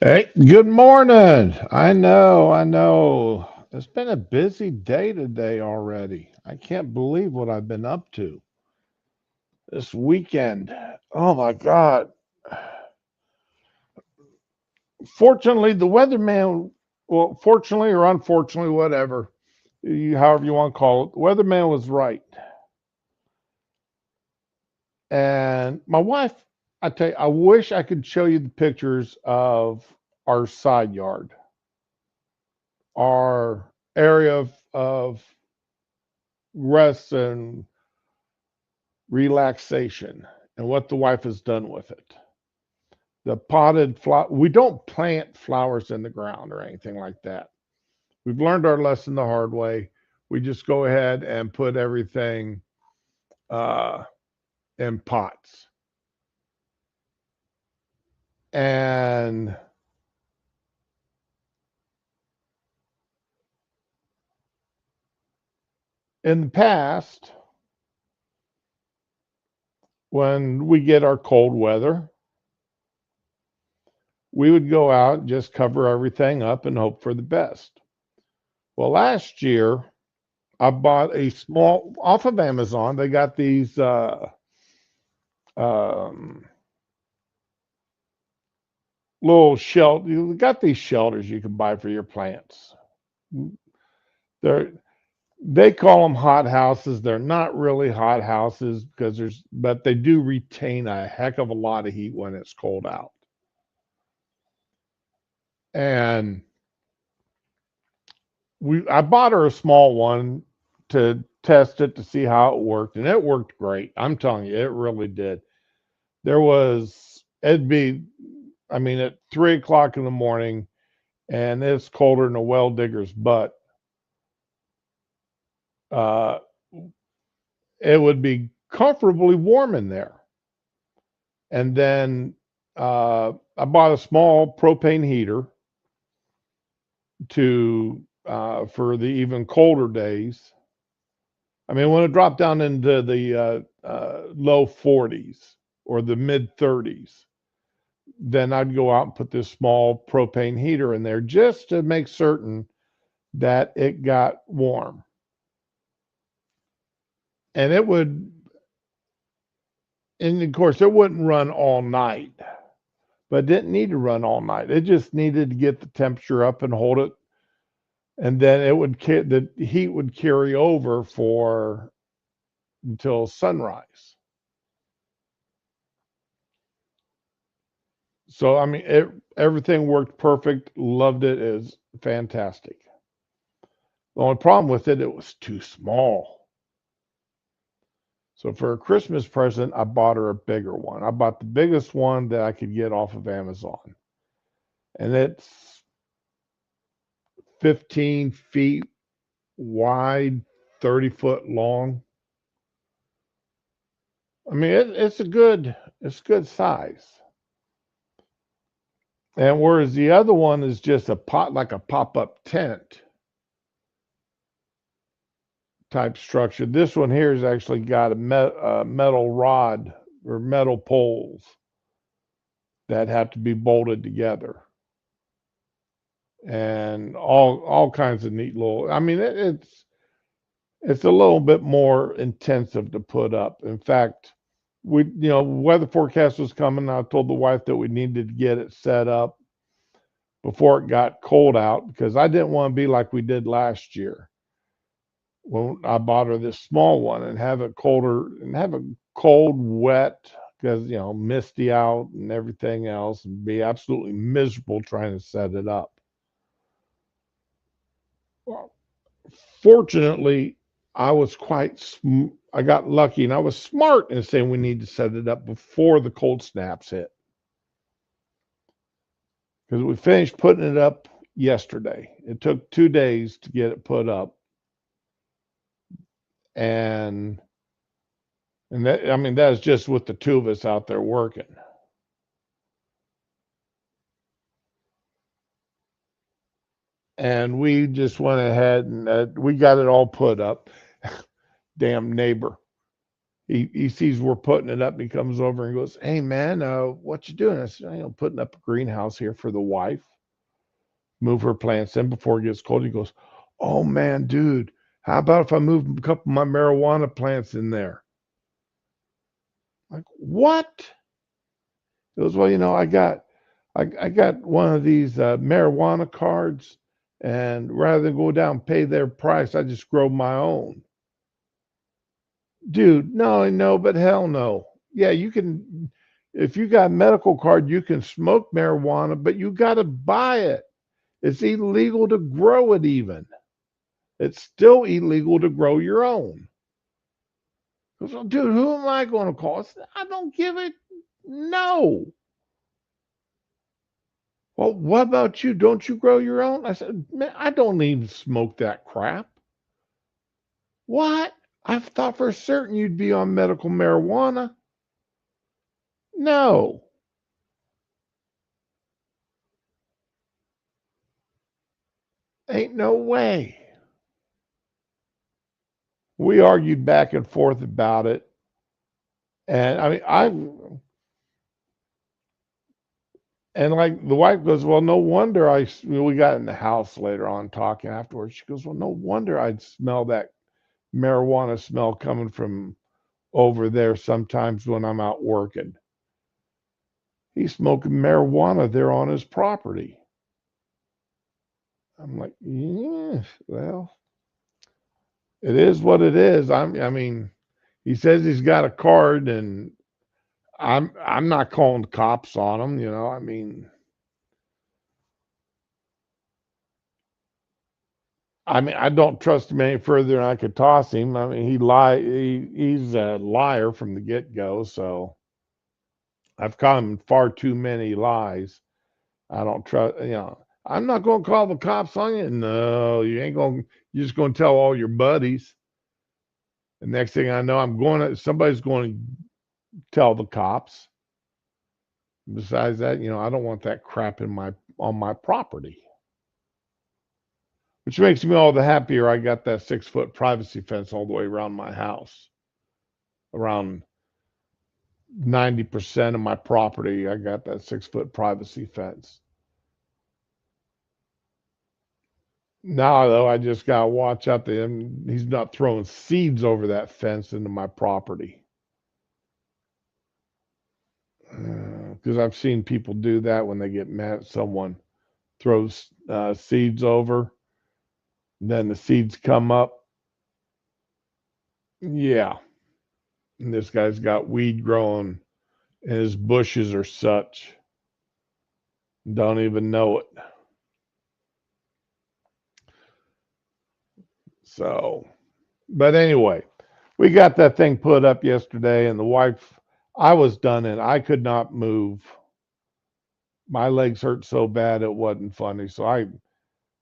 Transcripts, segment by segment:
Hey, good morning. I know. It's been a busy day today already. I can't believe what I've been up to this weekend. Oh my God. Fortunately, the weatherman, well, fortunately or unfortunately, whatever, however you want to call it, the weatherman was right. And my wife, I tell you, I wish I could show you the pictures of our side yard, our area of rest and relaxation and what the wife has done with it. The potted flower, we don't plant flowers in the ground or anything like that. We've learned our lesson the hard way. We just go ahead and put everything uh, in pots. And in the past, when we get our cold weather, we would go out and just cover everything up and hope for the best. Well, last year, I bought a small off of Amazon. They got these um, little shelter. You got these shelters you can buy for your plants. They're they call them hot houses. They're not really hot houses because but they do retain a heck of a lot of heat when it's cold out. And I bought her a small one to test it to see how it worked, and it worked great. I'm telling you, it really did. It'd be, I mean, at 3 o'clock in the morning, and it's colder than a well digger's butt. Uh, it would be comfortably warm in there. And then I bought a small propane heater to for the even colder days. I mean, when it dropped down into the low 40s or the mid 30s, then I'd go out and put this small propane heater in there just to make certain that it got warm. And it would, and of course, it wouldn't run all night, but it didn't need to run all night. It just needed to get the temperature up and hold it, and then the heat would carry over for until sunrise. So I mean, everything worked perfect. Loved it. It was fantastic. The only problem with it, it was too small. So for a Christmas present, I bought her a bigger one. I bought the biggest one that I could get off of Amazon, and it's 15 feet wide, 30-foot long. I mean, it's good size. And whereas the other one is just like a pop-up tent type structure, this one here has actually got a metal rod or metal poles that have to be bolted together, and all kinds of neat little. I mean, it's a little bit more intensive to put up. In fact, weather forecast was coming. I told the wife that we needed to get it set up before it got cold out because I didn't want to be like we did last year when I bought her this small one and have it colder and have it cold, wet because misty out and everything else, and be absolutely miserable trying to set it up. Well, fortunately, I got lucky and I was smart in saying we need to set it up before the cold snaps hit because we finished putting it up yesterday. It took 2 days to get it put up, and that, I mean, that's just with the two of us out there working. And we just went ahead and we got it all put up. Damn neighbor. he sees we're putting it up and he comes over and goes, "Hey man, what you doing?" I said, putting up a greenhouse here for the wife. Move her plants in before it gets cold. He goes, "Oh man, dude, how about if I move a couple of my marijuana plants in there?" Like, what? He goes, "Well, I got one of these marijuana cards, and rather than go down and pay their price, I just grow my own." Dude, no, but hell no. Yeah, you can, if you got a medical card, you can smoke marijuana, but you got to buy it. It's illegal to grow it even. It's still illegal to grow your own. I said, dude, who am I going to call? I said, I don't give it. No. Well, what about you? Don't you grow your own? I said, man, I don't even smoke that crap. What? I thought for certain you'd be on medical marijuana. No. Ain't no way. We argued back and forth about it. And I mean, and like the wife goes, well, no wonder we got in the house later on talking afterwards. She goes, well, no wonder I'd smell that marijuana smell coming from over there sometimes when I'm out working. He's smoking marijuana there on his property. I'm like, yeah, well, it is what it is. I mean, he says he's got a card, and I'm not calling the cops on him. I mean, I don't trust him any further than I could toss him. I mean, he's a liar from the get go. So I've caught him far too many lies. I don't trust. I'm not going to call the cops on you. No, you ain't going. You're just going to tell all your buddies. The next thing I know, somebody's going to tell the cops. Besides that, I don't want that crap on my property. Which makes me all the happier I got that 6 foot privacy fence all the way around my house. Around 90% of my property, I got that 6 foot privacy fence. Now, though, I just got to watch out that he's not throwing seeds over that fence into my property. Because I've seen people do that when they get mad at someone, throws seeds over, then the seeds come up. Yeah. And this guy's got weed growing in his bushes or such. Don't even know it. So, but anyway, we got that thing put up yesterday, and the wife, I was done, and I could not move. My legs hurt so bad it wasn't funny. So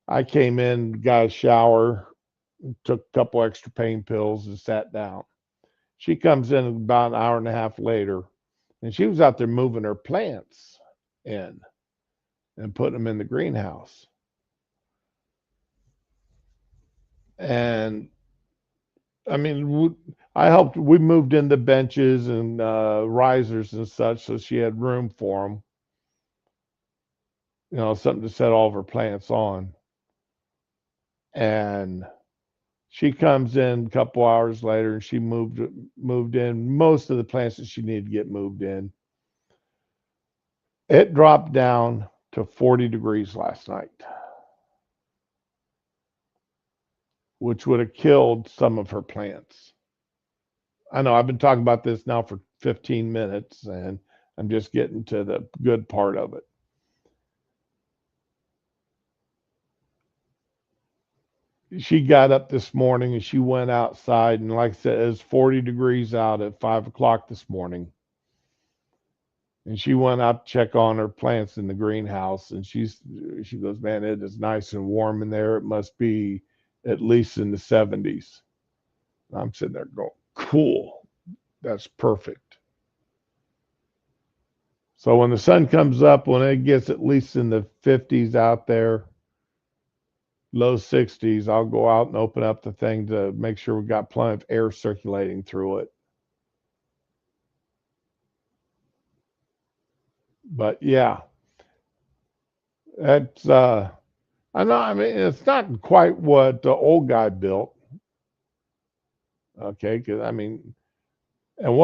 I came in, got a shower, took a couple extra pain pills, and sat down. She comes in about an hour and a half later, and she was out there moving her plants in and putting them in the greenhouse. And I mean, I helped. We moved in the benches and risers and such, so she had room for them. Something to set all of her plants on. And she comes in a couple hours later, and she moved in most of the plants that she needed to get moved in. It dropped down to 40 degrees last night, which would have killed some of her plants. I know I've been talking about this now for 15 minutes, and I'm just getting to the good part of it. She got up this morning and she went outside, and like I said, it was 40 degrees out at 5 o'clock this morning. And she went out to check on her plants in the greenhouse, and she goes, man, it is nice and warm in there. It must be at least in the 70s. I'm sitting there going, cool. That's perfect. So when the sun comes up, when it gets at least in the 50s out there, low 60s, I'll go out and open up the thing to make sure we got plenty of air circulating through it. But yeah, that's I know. I mean, it's not quite what the old guy built. Okay, because I mean, and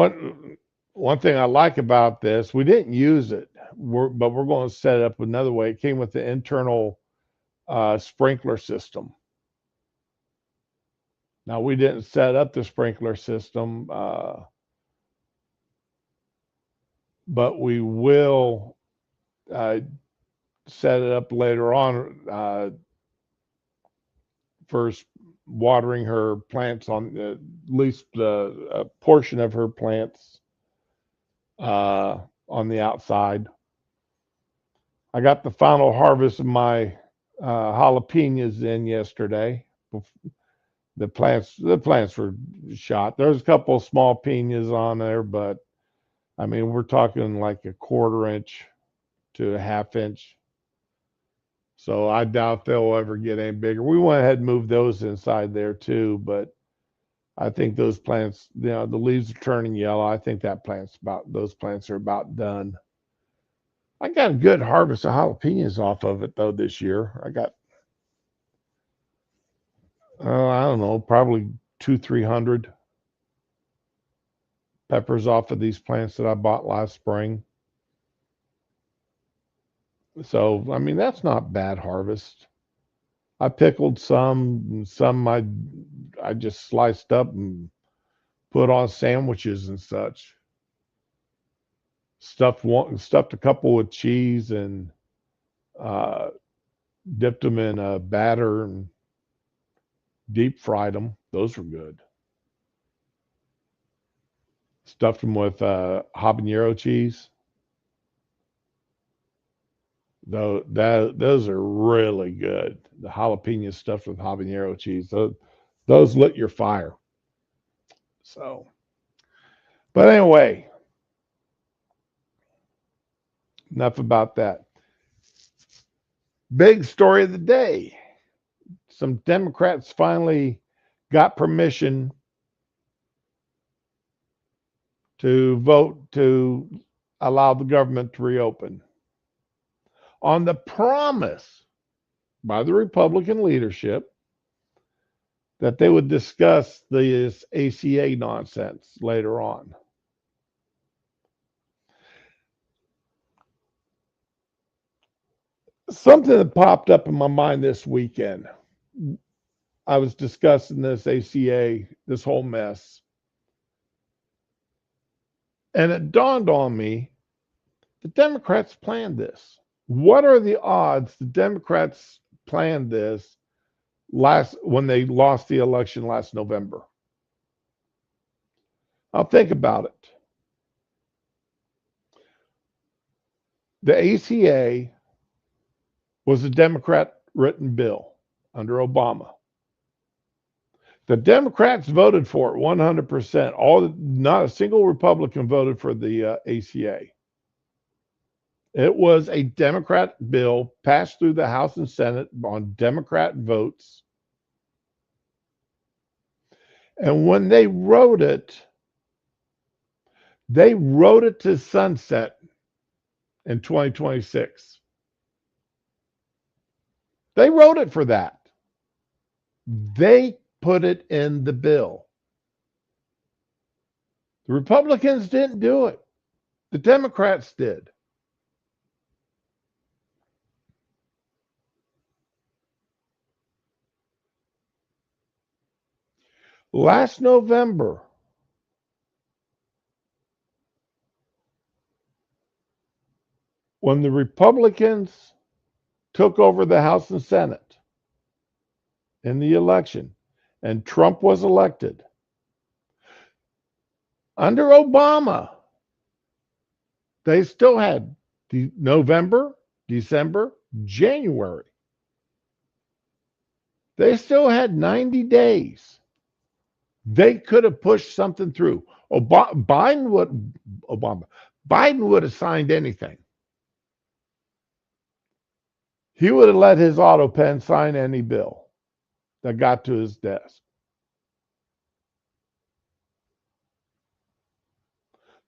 one thing I like about this, we didn't use it, but we're going to set it up another way. It came with the internal sprinkler system. Now we didn't set up the sprinkler system, but we will uh, set it up later on for watering her plants on at least a portion of her plants on the outside. I got the final harvest of my jalapenos in yesterday. The plants were shot. There's a couple of small pinas on there, but I mean we're talking like a quarter inch to a half inch. So I doubt they'll ever get any bigger. We went ahead and moved those inside there too, but I think those plants, the leaves are turning yellow. I think those plants are about done. I got a good harvest of jalapenos off of it though this year. I got, I don't know, probably 300 peppers off of these plants that I bought last spring. So I mean that's not bad harvest. I pickled some I just sliced up and put on sandwiches and such. Stuffed a couple with cheese and uh, dipped them in a batter and deep fried them. Those were good. Stuffed them with habanero cheese. Though those are really good. The jalapeno stuffed with habanero cheese. Those lit your fire. So, but anyway, enough about that. Big story of the day. Some Democrats finally got permission to vote to allow the government to reopen on the promise by the Republican leadership that they would discuss this ACA nonsense later on. Something that popped up in my mind this weekend. I was discussing this ACA, this whole mess, and it dawned on me the Democrats planned this. What are the odds the Democrats planned this last when they lost the election last November? I'll think about it. The ACA was a Democrat written bill under Obama. The Democrats voted for it 100%. Not a single Republican voted for the ACA. It was a Democrat bill passed through the House and Senate on Democrat votes. And when they wrote it to sunset in 2026. They wrote it for that. They put it in the bill. The Republicans didn't do it. The Democrats did. Last November, when the Republicans took over the House and Senate in the election and Trump was elected, under Obama, they still had November, December, January. They still had 90 days. They could have pushed something through. Biden would have signed anything. He would have let his auto pen sign any bill that got to his desk.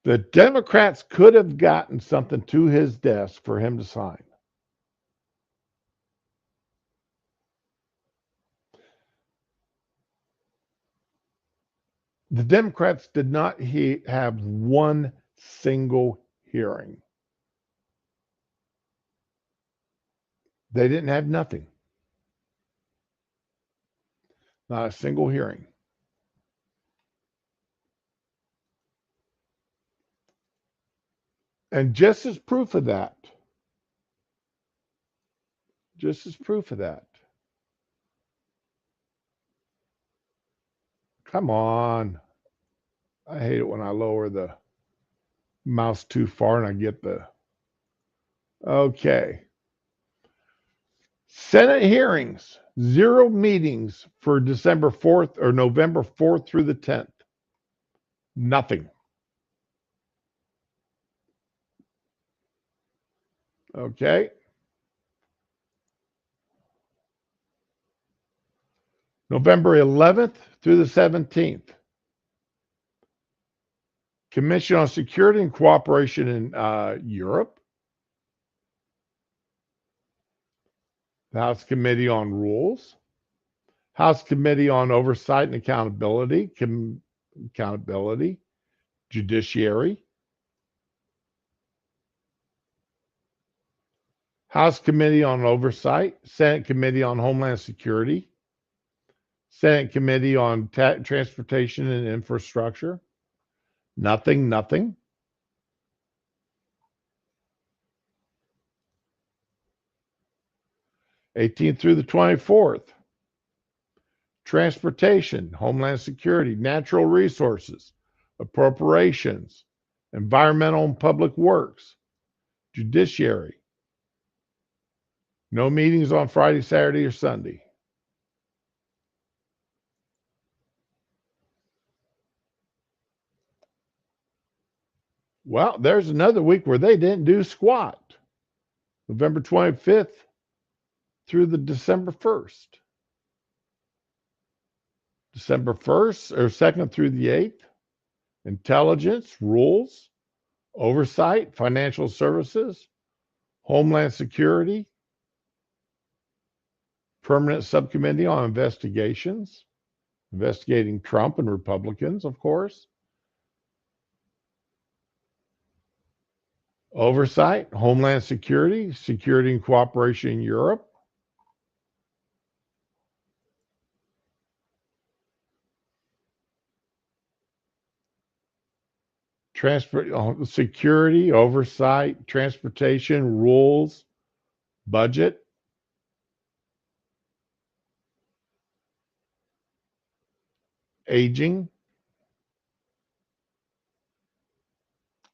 The Democrats could have gotten something to his desk for him to sign. The Democrats did not have one single hearing. They didn't have nothing. Not a single hearing. And just as proof of that, come on. I hate it when I lower the mouse too far and I get the. Okay. Senate hearings, 0 meetings for December 4th or November 4th through the 10th. Nothing. Okay. November 11th through the 17th. Commission on Security and Cooperation in Europe. The House Committee on Rules. House Committee on Oversight and Accountability. Judiciary. House Committee on Oversight. Senate Committee on Homeland Security. Senate Committee on Transportation and Infrastructure. Nothing, nothing. 18th through the 24th. Transportation, Homeland Security, Natural Resources, Appropriations, Environmental and Public Works, Judiciary. No meetings on Friday, Saturday, or Sunday. Well, there's another week where they didn't do squat. November 25th through the December 1st. December 1st or 2nd through the 8th. Intelligence, Rules, Oversight, Financial Services, Homeland Security, Permanent Subcommittee on Investigations, investigating Trump and Republicans, of course. Oversight, Homeland Security, Security and Cooperation in Europe. Security, Oversight, Transportation, Rules, Budget. Aging.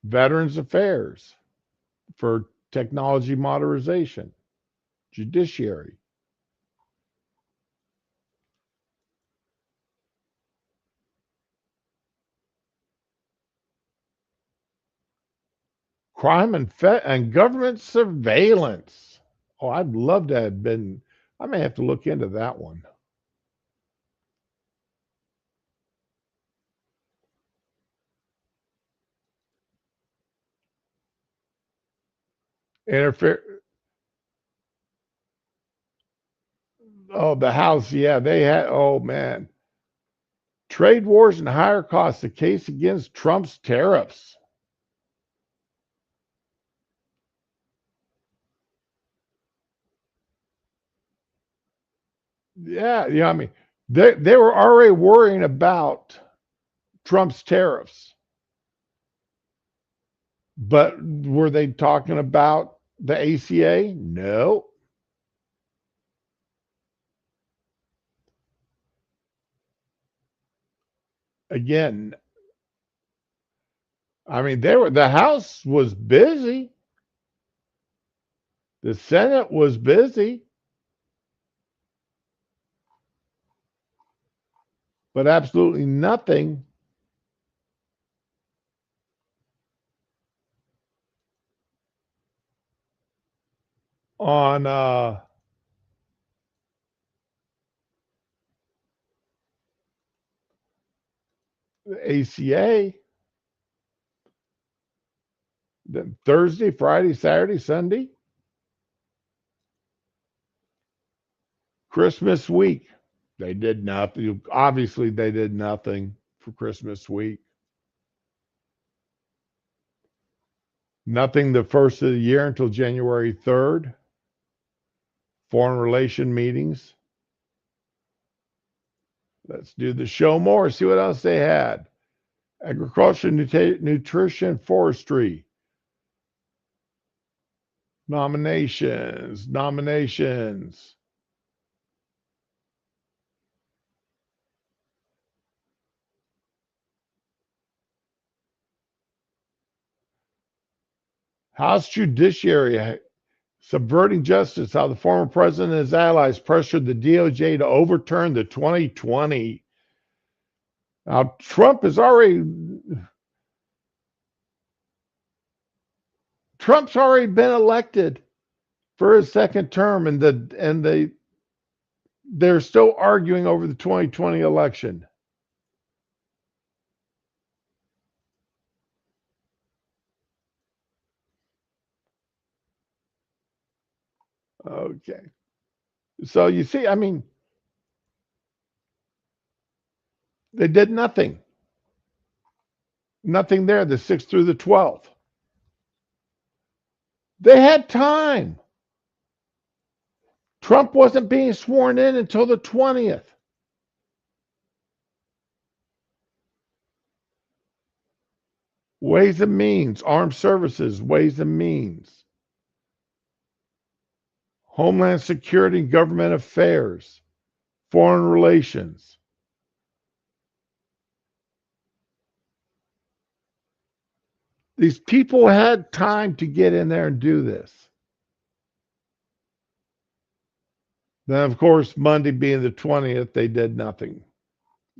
Veterans Affairs for technology modernization. Judiciary. Crime and government surveillance. Oh, I'd love to have been. I may have to look into that one. Interfere. Oh, the House. Yeah, they had. Oh man, trade wars and higher costs. The case against Trump's tariffs. Yeah, yeah. I mean, they were already worrying about Trump's tariffs, but were they talking about the ACA? No. Again, I mean, they were. The House was busy. The Senate was busy, but absolutely nothing on the ACA. Then Thursday, Friday, Saturday, Sunday, Christmas week. They did nothing. Obviously, they did nothing for Christmas week. Nothing the first of the year until January 3rd. Foreign relation meetings. Let's do the show more. See what else they had. Agriculture, nutrition, forestry. Nominations. House Judiciary subverting justice, how the former president and his allies pressured the DOJ to overturn the 2020. Now, Trump's already been elected for his second term, and they're still arguing over the 2020 election. Okay. So you see, I mean, they did nothing. Nothing there, the 6th through the 12th. They had time. Trump wasn't being sworn in until the 20th. Ways and Means, Armed Services, Ways and Means, Homeland Security, Government Affairs, Foreign Relations. These people had time to get in there and do this. Then, of course, Monday being the 20th, they did nothing.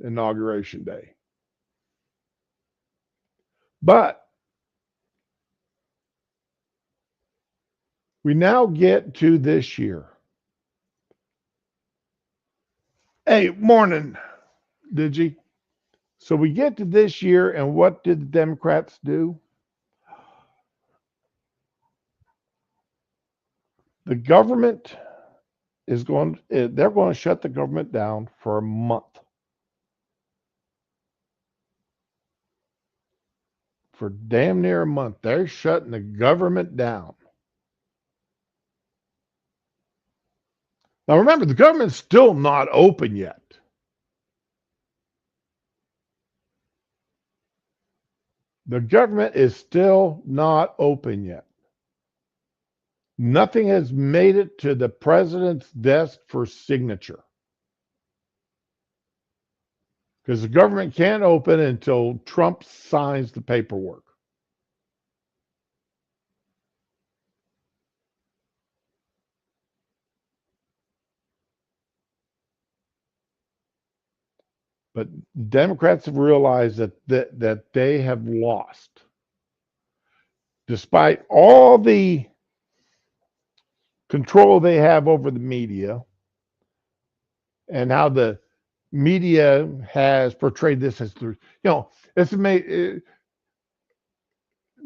Inauguration Day. But we now get to this year. Hey, morning, Digi. So we get to this year, and what did the Democrats do? The government they're going to shut the government down for a month. For damn near a month, they're shutting the government down. Now remember, the government's still not open yet. The government is still not open yet. Nothing has made it to the president's desk for signature. Because the government can't open until Trump signs the paperwork. But Democrats have realized that they have lost. Despite all the control they have over the media and how the media has portrayed this as, it's amazing.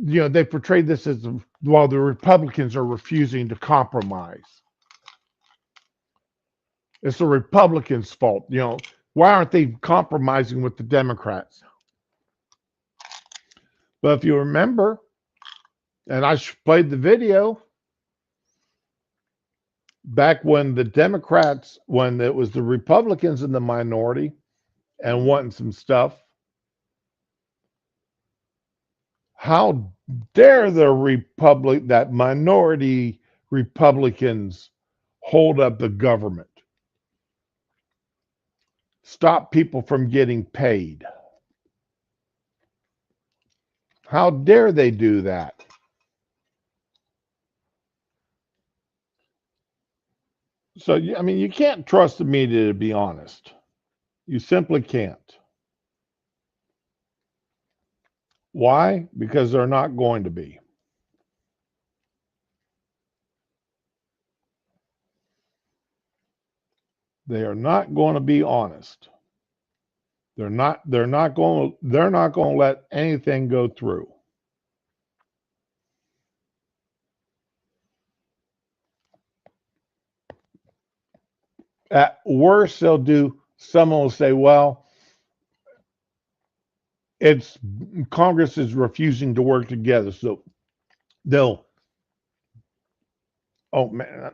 They portrayed this as while the Republicans are refusing to compromise. It's the Republicans' fault. Why aren't they compromising with the Democrats? But if you remember, and I played the video, back when the Democrats, when it was the Republicans in the minority and wanting some stuff, how dare that minority Republicans hold up the government? Stop people from getting paid. How dare they do that? So, you can't trust the media to be honest. You simply can't. Why? Because they're not going to be. They are not going to be honest. They're not going to let anything go through. At worst, they'll do. Someone will say, "Well, it's Congress is refusing to work together," so they'll. Oh man,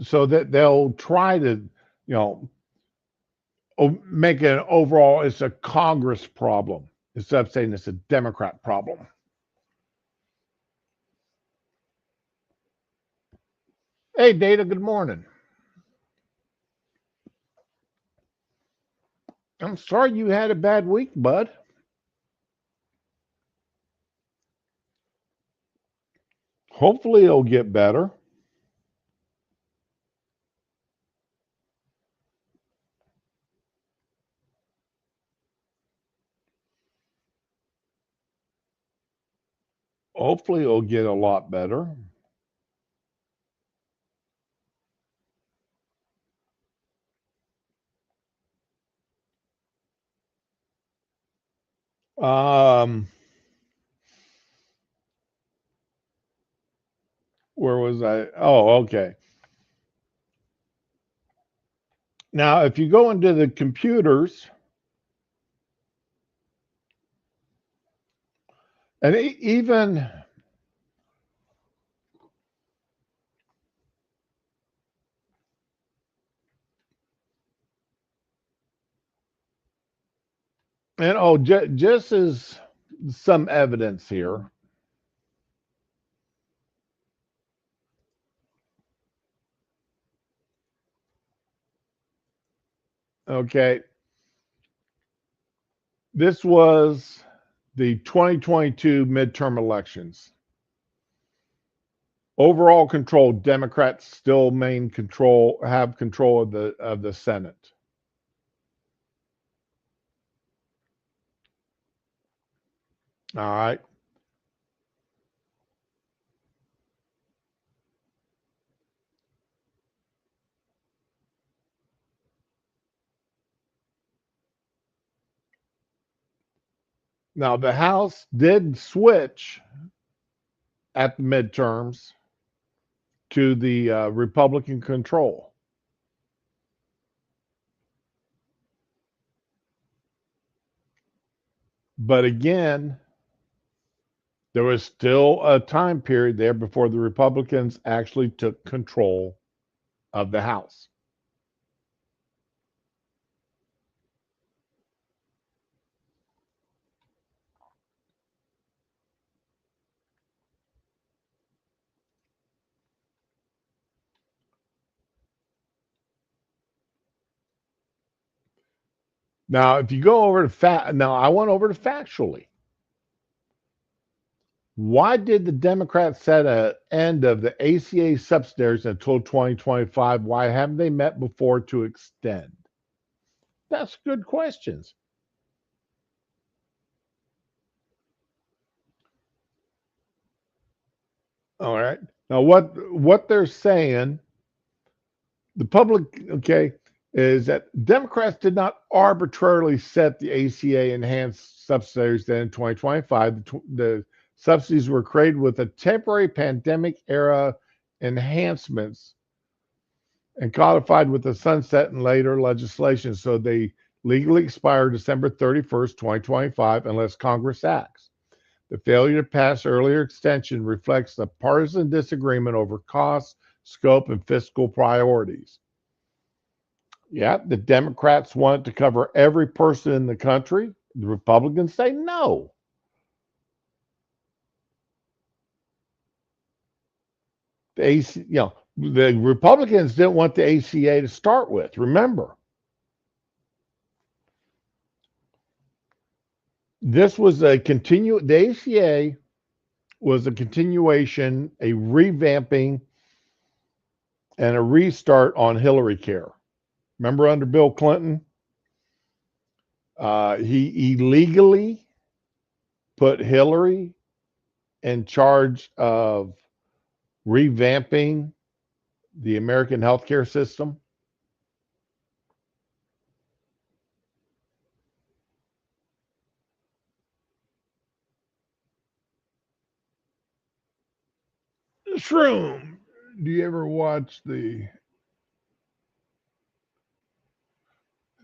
so that they'll try to, know, make it an overall. It's a Congress problem instead of saying it's a Democrat problem. Hey, Data. Good morning. I'm sorry you had a bad week, bud. Hopefully, it'll get better. Hopefully, it'll get a lot better. Um, where was I? Oh, okay. Now, if you go into the computers, and even and oh, just as some evidence here. Okay, this was the 2022 midterm elections. Overall control, Democrats still have control of the Senate. All right. Now the House did switch at the midterms to the Republican control. But again, there was still a time period there before the Republicans actually took control of the House. Now, if you go over to now I went over to factually. Why did the Democrats set an end of the ACA subsidies until 2025? Why haven't they met before to extend? That's good questions. All right. Now, what they're saying, the public, okay, is that Democrats did not arbitrarily set the ACA enhanced subsidies then in 2025. The subsidies were created with a temporary pandemic era enhancements and codified with the sunset and later legislation. So they legally expire December 31st, 2025, unless Congress acts. The failure to pass earlier extension reflects the partisan disagreement over cost, scope, and fiscal priorities. Yeah, the Democrats want to cover every person in the country. The Republicans say no. The AC, the Republicans didn't want the ACA to start with. Remember, this was the ACA was a continuation, a revamping, and a restart on Hillary Care. Remember under Bill Clinton, he illegally put Hillary in charge of revamping the American healthcare system. Shroom. Do you ever watch the?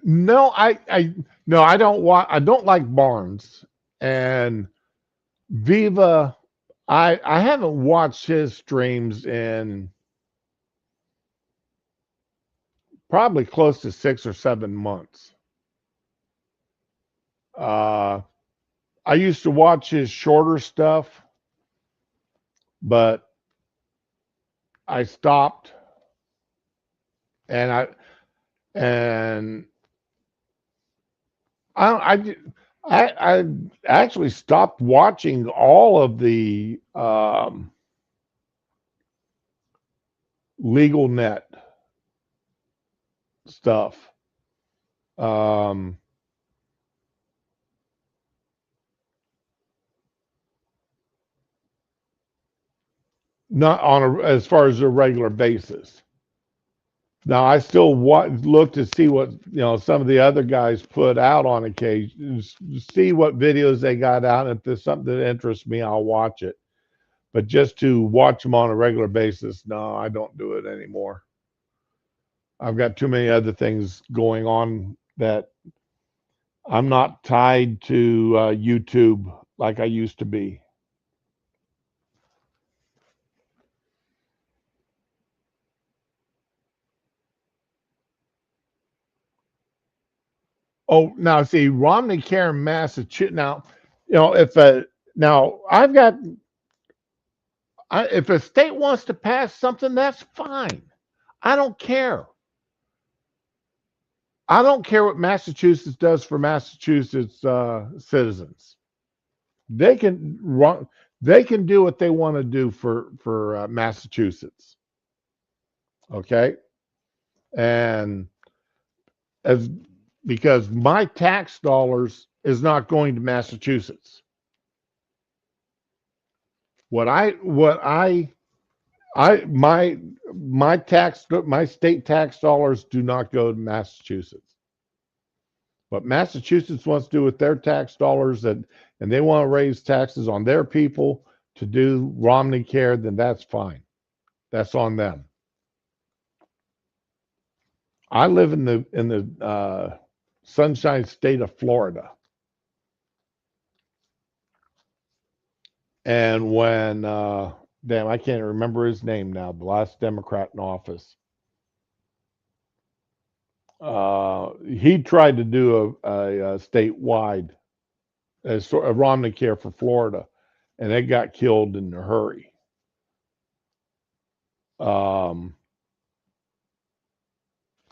No, no, I don't watch. I don't like Barnes and Viva. I haven't watched his streams in probably close to 6 or 7 months. Uh, I used to watch his shorter stuff, but I stopped, and and I actually stopped watching all of the legal net stuff. Um, Not on as far as a regular basis. Now I still look to see what some of the other guys put out on occasion, see what videos they got out. And if there's something that interests me, I'll watch it. But just to watch them on a regular basis, no, I don't do it anymore. I've got too many other things going on that I'm not tied to YouTube like I used to be. Oh, now see, Romney Care in Massachusetts. Now, if now I've got, if a state wants to pass something, that's fine. I don't care. I don't care what Massachusetts does for Massachusetts citizens. They can run. They can do what they want to do for Massachusetts. Okay, and as because my tax dollars is not going to Massachusetts. My state tax dollars do not go to Massachusetts. What Massachusetts wants to do with their tax dollars, and they want to raise taxes on their people to do Romney Care, then that's fine. That's on them. I live in the sunshine state of Florida, and when damn, I can't remember his name now. The last Democrat in office, he tried to do a statewide as a Romney Care for Florida, and it got killed in a hurry.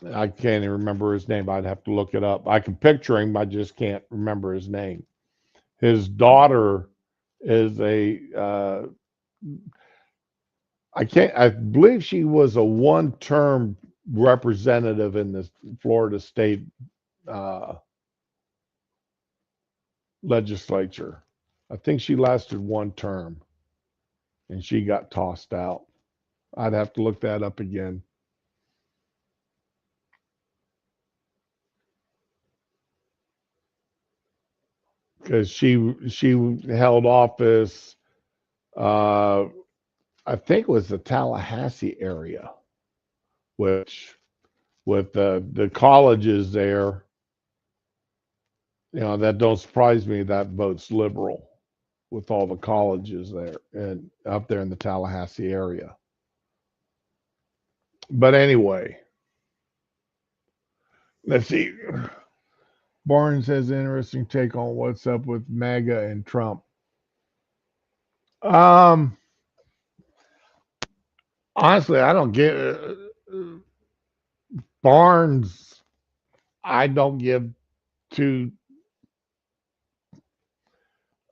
I can't even remember his name. I'd have to look it up. I can picture him. I just can't remember his name. His daughter is I believe she was a one-term representative in the Florida state legislature. I think she lasted one term and she got tossed out. I'd have to look that up again. Because she held office, I think it was the Tallahassee area, which with the colleges there, that don't surprise me. That votes liberal with all the colleges there and up there in the Tallahassee area. But anyway, let's see. Barnes has an interesting take on what's up with MAGA and Trump. Honestly, I don't get Barnes. I don't give two.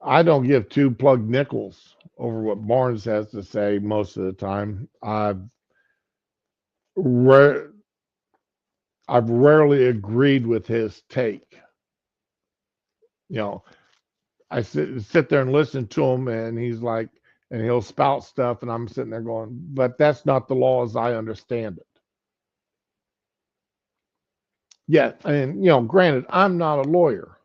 I don't give two plug nickels over what Barnes has to say most of the time. I've rarely agreed with his take. I sit there and listen to him, and he's like, and he'll spout stuff, and I'm sitting there going, but that's not the law as I understand it. Yeah, and granted, I'm not a lawyer,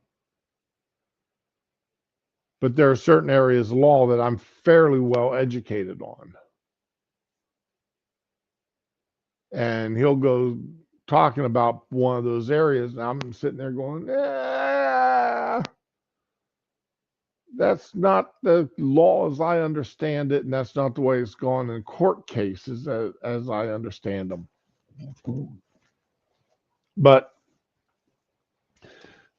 but there are certain areas of law that I'm fairly well educated on. and he'll go talking about one of those areas, and I'm sitting there going, that's not the law as I understand it, and that's not the way it's gone in court cases as I understand them. But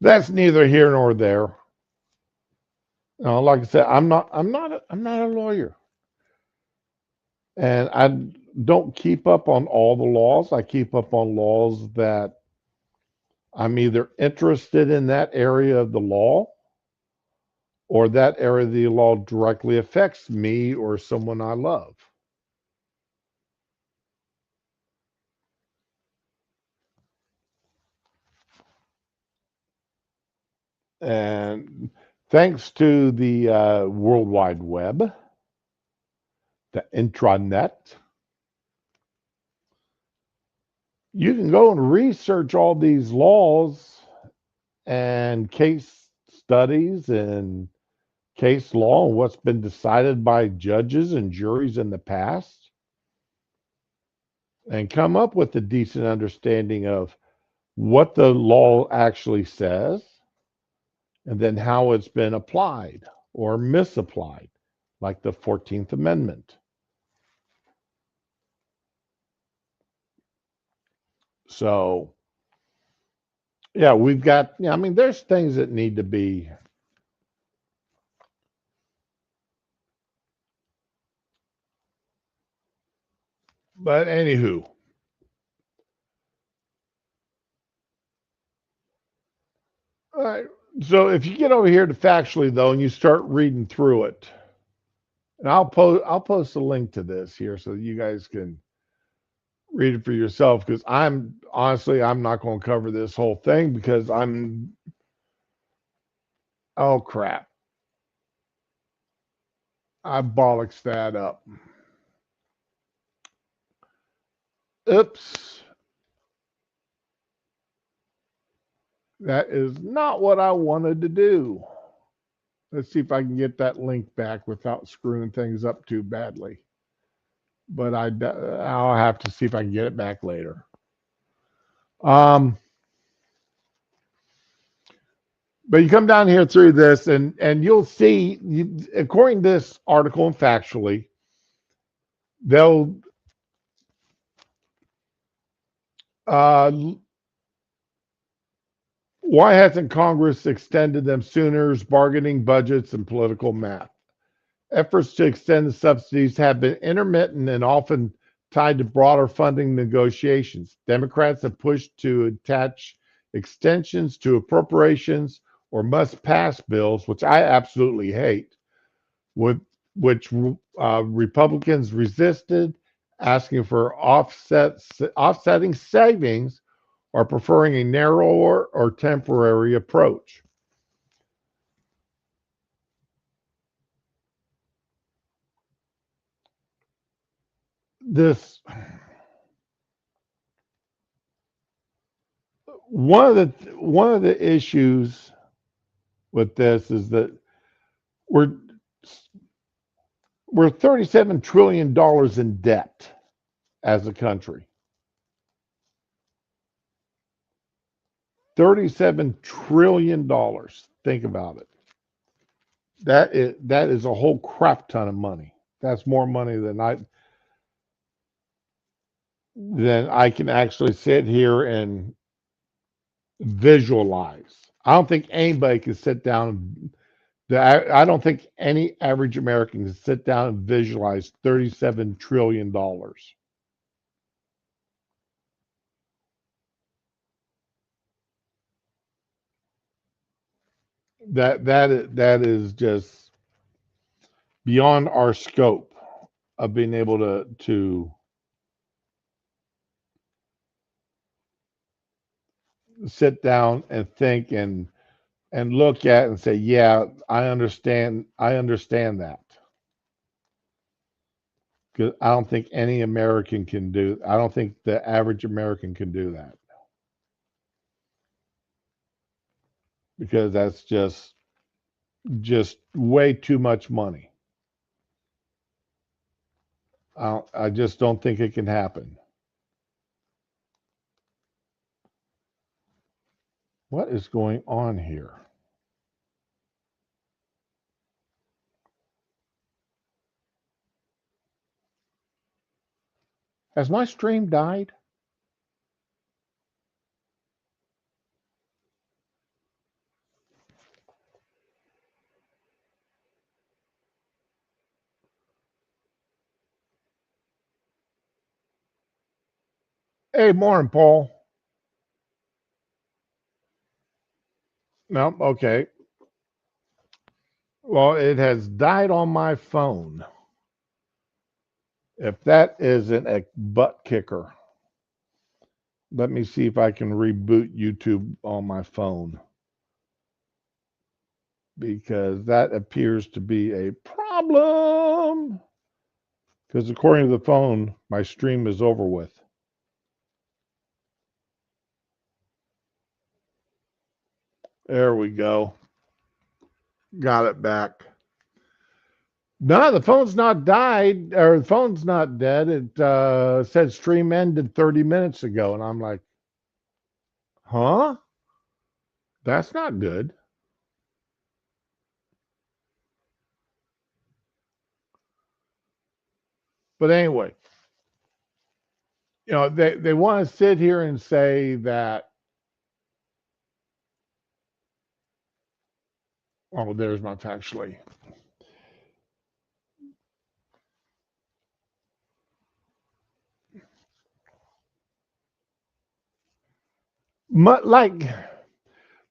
that's neither here nor there. Like I said, I'm not a lawyer, and I don't keep up on all the laws. I keep up on laws that I'm either interested in that area of the law, or that area of the law directly affects me or someone I love. And thanks to the World Wide Web, the intranet, you can go and research all these laws and case studies and case law and what's been decided by judges and juries in the past and come up with a decent understanding of what the law actually says and then how it's been applied or misapplied, like the 14th Amendment. So, yeah, we've got, I mean, there's things that need to be. But anywho, all right. So if you get over here to Factually though, and you start reading through it, and I'll post a link to this here so you guys can read it for yourself because I'm honestly I'm not going to cover this whole thing because I'm oh crap. I bollocks that up. Oops. That is not what I wanted to do. Let's see if I can get that link back without screwing things up too badly. But I'll have to see if I can get it back later. Um, but you come down here through this, and you'll see, according to this article and Factually, they'll uh, why hasn't Congress extended them sooner? Bargaining budgets and political math. Efforts to extend the subsidies have been intermittent and often tied to broader funding negotiations. Democrats have pushed to attach extensions to appropriations or must pass bills, which I absolutely hate, with which Republicans resisted, asking for offsetting savings or preferring a narrower or temporary approach. This one of the issues with this is that we're we're $37 trillion in debt as a country. $37 trillion. Think about it. That is a whole crap ton of money. That's more money than I can actually sit here and visualize. I don't think anybody can sit down. I don't think any average American can sit down and visualize $37 trillion. That is just beyond our scope of being able to sit down and think and look at and say, yeah, I understand that. Because I don't think any American can do. I don't think the average American can do that because that's just way too much money. I just don't think it can happen. What is going on here? Has my stream died? Hey, morning, Paul. No, okay. Well, it has died on my phone. If that isn't a butt kicker, let me see if I can reboot YouTube on my phone, because that appears to be a problem. Because according to the phone, my stream is over with. There we go. Got it back. No, the phone's not died, or the phone's not dead. It said stream ended 30 minutes ago, and I'm like, huh? That's not good. But anyway, they want to sit here and say that, oh, there's my factually.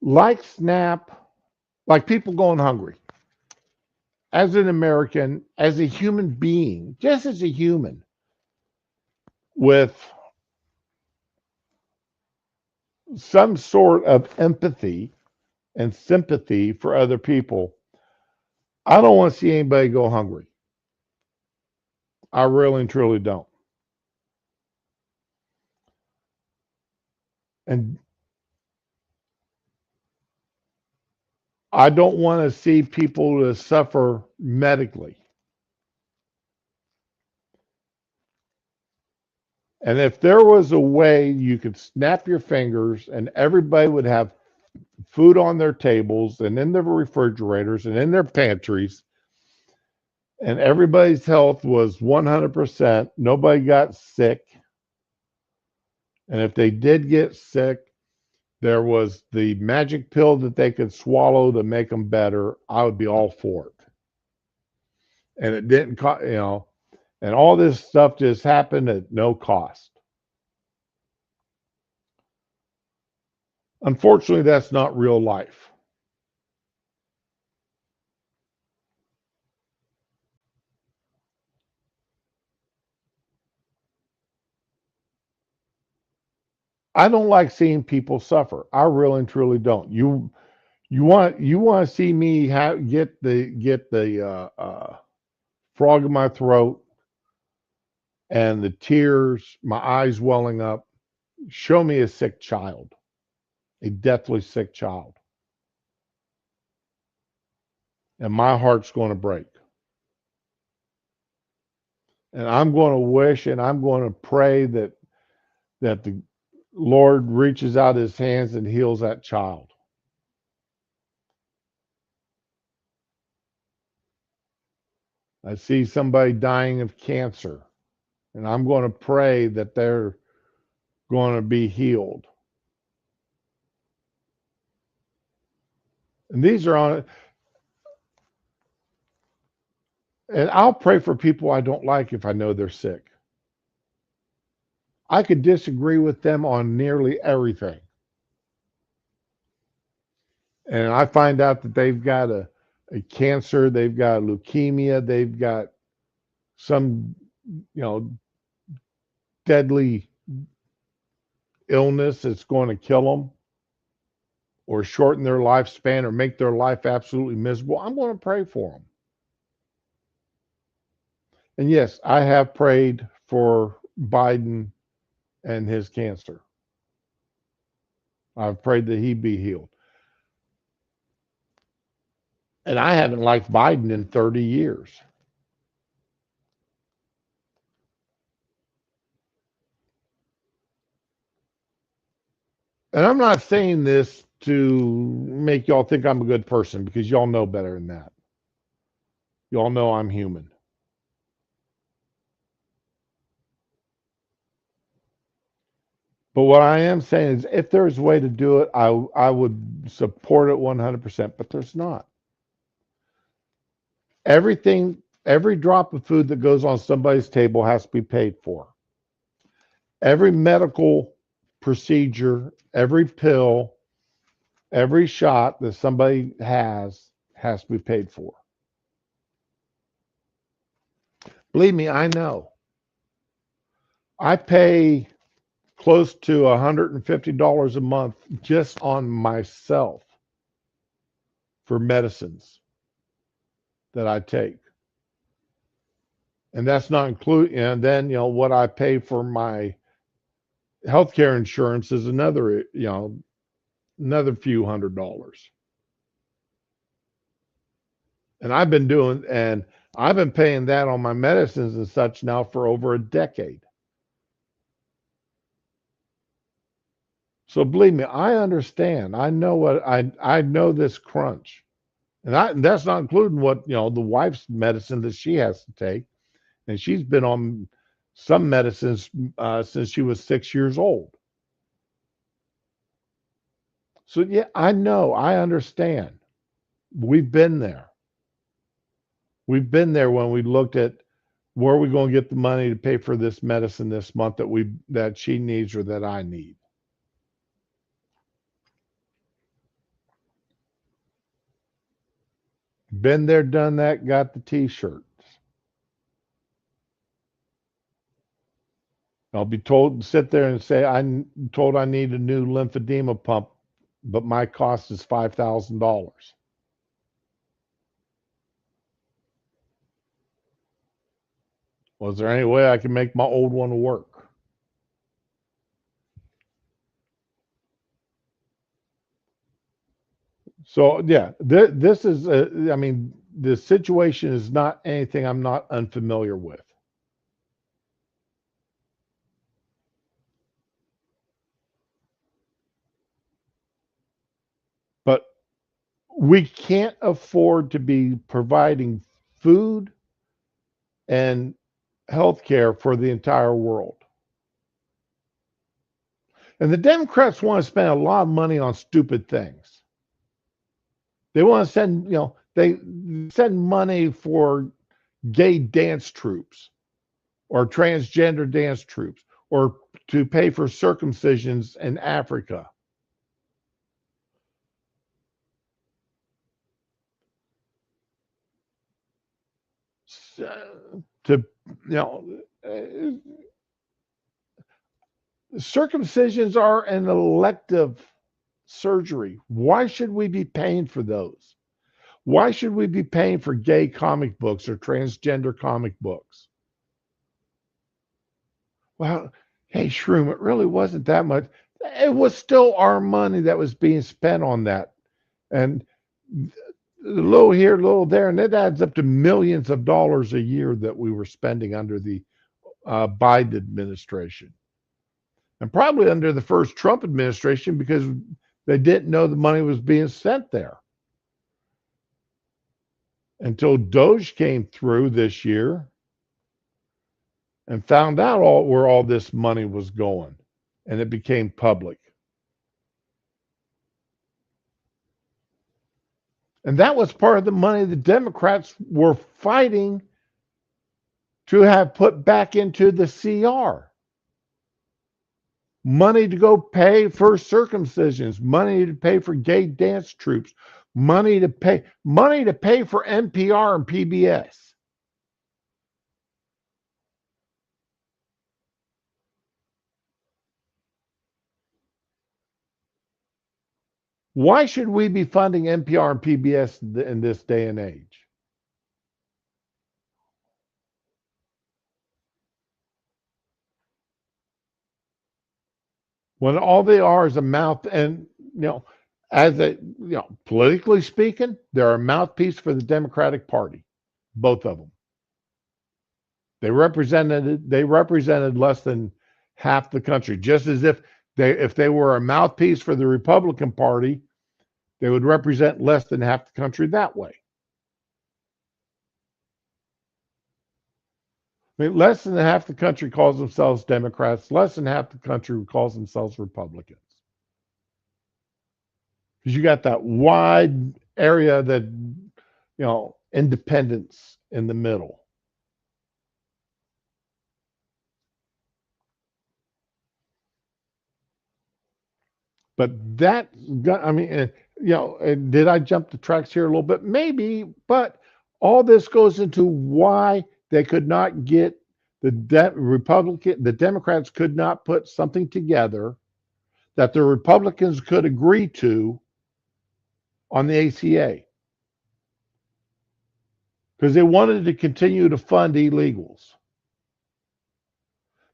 Like SNAP, like people going hungry. As an American, as a human being, just as a human, with some sort of empathy and sympathy for other people, I don't want to see anybody go hungry. I really and truly don't. And I don't want to see people to suffer medically. And if there was a way you could snap your fingers and everybody would have food on their tables and in their refrigerators and in their pantries, and everybody's health was 100%, nobody got sick. And if they did get sick, there was the magic pill that they could swallow to make them better, I would be all for it. And it didn't cost, and all this stuff just happened at no cost. Unfortunately, that's not real life. I don't like seeing people suffer. I really and truly don't. You want to see me get the frog in my throat and the tears, my eyes welling up. Show me a sick child, a deathly sick child, and my heart's going to break. And I'm going to wish and I'm going to pray that the Lord reaches out his hands and heals that child. I see somebody dying of cancer, and I'm going to pray that they're going to be healed. And these are on, and I'll pray for people I don't like if I know they're sick. I could disagree with them on nearly everything. And I find out that they've got a cancer, they've got leukemia, they've got some, deadly illness that's going to kill them or shorten their lifespan or make their life absolutely miserable. I'm going to pray for them. And yes, I have prayed for Biden and his cancer. I've prayed that he be healed. And I haven't liked Biden in 30 years. And I'm not saying this to make y'all think I'm a good person because y'all know better than that. Y'all know I'm human. But what I am saying is if there's a way to do it, I would support it 100%, but there's not. Everything, every drop of food that goes on somebody's table has to be paid for. Every medical procedure, every pill, every shot that somebody has to be paid for. Believe me, I know. I pay close to $150 a month just on myself for medicines that I take. And that's not including, and then, what I pay for my healthcare insurance is another few $100s. And I've been paying that on my medicines and such now for over a decade. So believe me, I understand. I know I know this crunch. And that's not including what, the wife's medicine that she has to take. And she's been on some medicines since she was 6 years old. So yeah, I know, I understand. We've been there. We've been there when we looked at where are we going to get the money to pay for this medicine this month that she needs or that I need. Been there, done that, got the t-shirts. I'll be told to sit there and say, I'm told I need a new lymphedema pump, but my cost is $5,000. Was there any way I can make my old one work? So yeah, this is, I mean, the situation is not anything I'm not unfamiliar with. But we can't afford to be providing food and health care for the entire world. And the Democrats want to spend a lot of money on stupid things. They want to send, they send money for gay dance troops or transgender dance troops or to pay for circumcisions in Africa. To, circumcisions are an elective surgery. Why should we be paying for those? Why should we be paying for gay comic books or transgender comic books? Well, hey, Shroom, it really wasn't that much. It was still our money that was being spent on that. And a little here, a little there, and it adds up to millions of dollars a year that we were spending under the Biden administration. And probably under the first Trump administration because they didn't know the money was being sent there. Until Doge came through this year and found out where all this money was going, and it became public. And that was part of the money the Democrats were fighting to have put back into the CR. Money to go pay for circumcisions, money to pay for gay dance troops, money to pay for NPR and PBS. Why should we be funding NPR and PBS in this day and age? When all they are is a mouth, and politically speaking, they're a mouthpiece for the Democratic Party, both of them. They represented less than half the country, just as if they were a mouthpiece for the Republican Party, They would represent less than half the country that way. I mean, less than half the country calls themselves Democrats. Less than half the country calls themselves Republicans. Because you got that wide area that, independence in the middle. But that, I mean, did I jump the tracks here a little bit? Maybe, but all this goes into why they could not get the Democrats could not put something together that the Republicans could agree to on the ACA. Because they wanted to continue to fund illegals.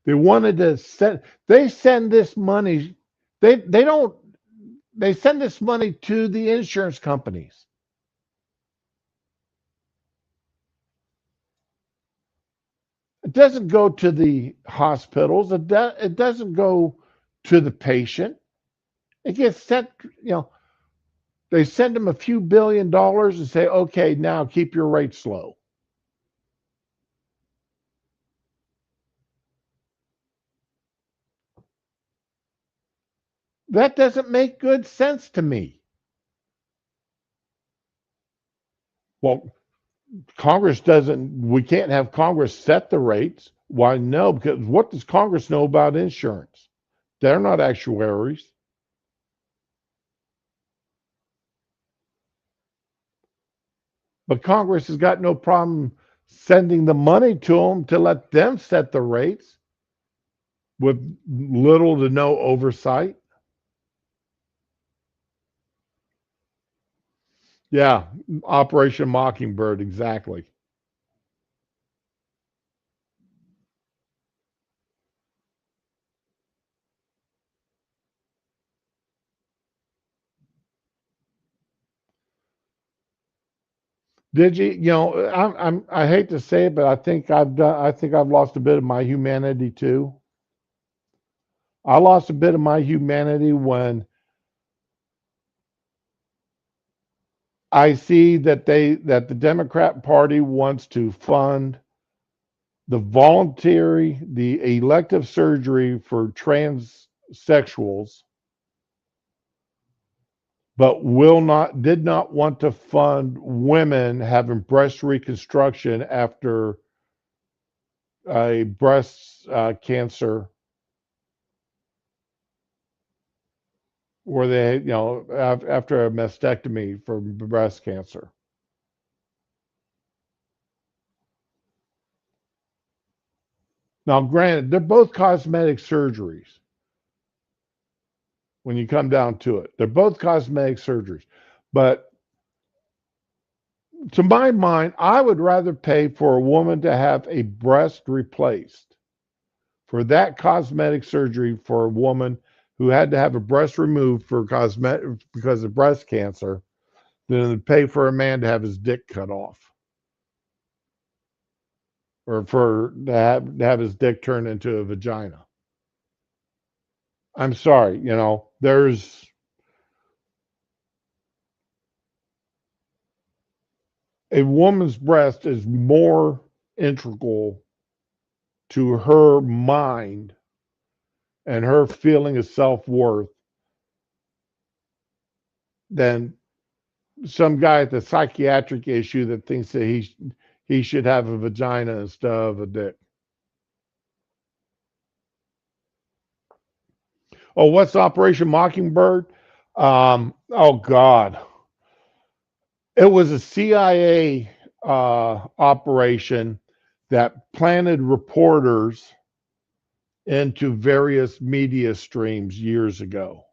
They wanted to send this money, they send this money to the insurance companies. It doesn't go to the hospitals. It doesn't go to the patient. It gets sent, they send them a few $billions and say, okay, now keep your rates low. That doesn't make good sense to me. Well, we can't have Congress set the rates. Why? No, because what does Congress know about insurance? They're not actuaries. But Congress has got no problem sending the money to them to let them set the rates with little to no oversight. Yeah, Operation Mockingbird, exactly. Did you? I hate to say it, but I think I've lost a bit of my humanity too. I lost a bit of my humanity when I see that the Democrat Party wants to fund the elective surgery for transsexuals, but did not want to fund women having breast reconstruction after a breast cancer, where they, after a mastectomy for breast cancer. Now, granted, they're both cosmetic surgeries when you come down to it. They're both cosmetic surgeries. But to my mind, I would rather pay for a woman to have a breast replaced for that cosmetic surgery for a woman who had to have a breast removed for cosmetic because of breast cancer than to pay for a man to have his dick cut off or to have his dick turned into a vagina. I'm sorry, there's a woman's breast is more integral to her mind and her feeling of self-worth than some guy at the psychiatric issue that thinks that he should have a vagina instead of a dick. Oh, what's Operation Mockingbird? Oh God, it was a CIA operation that planted reporters into various media streams years ago.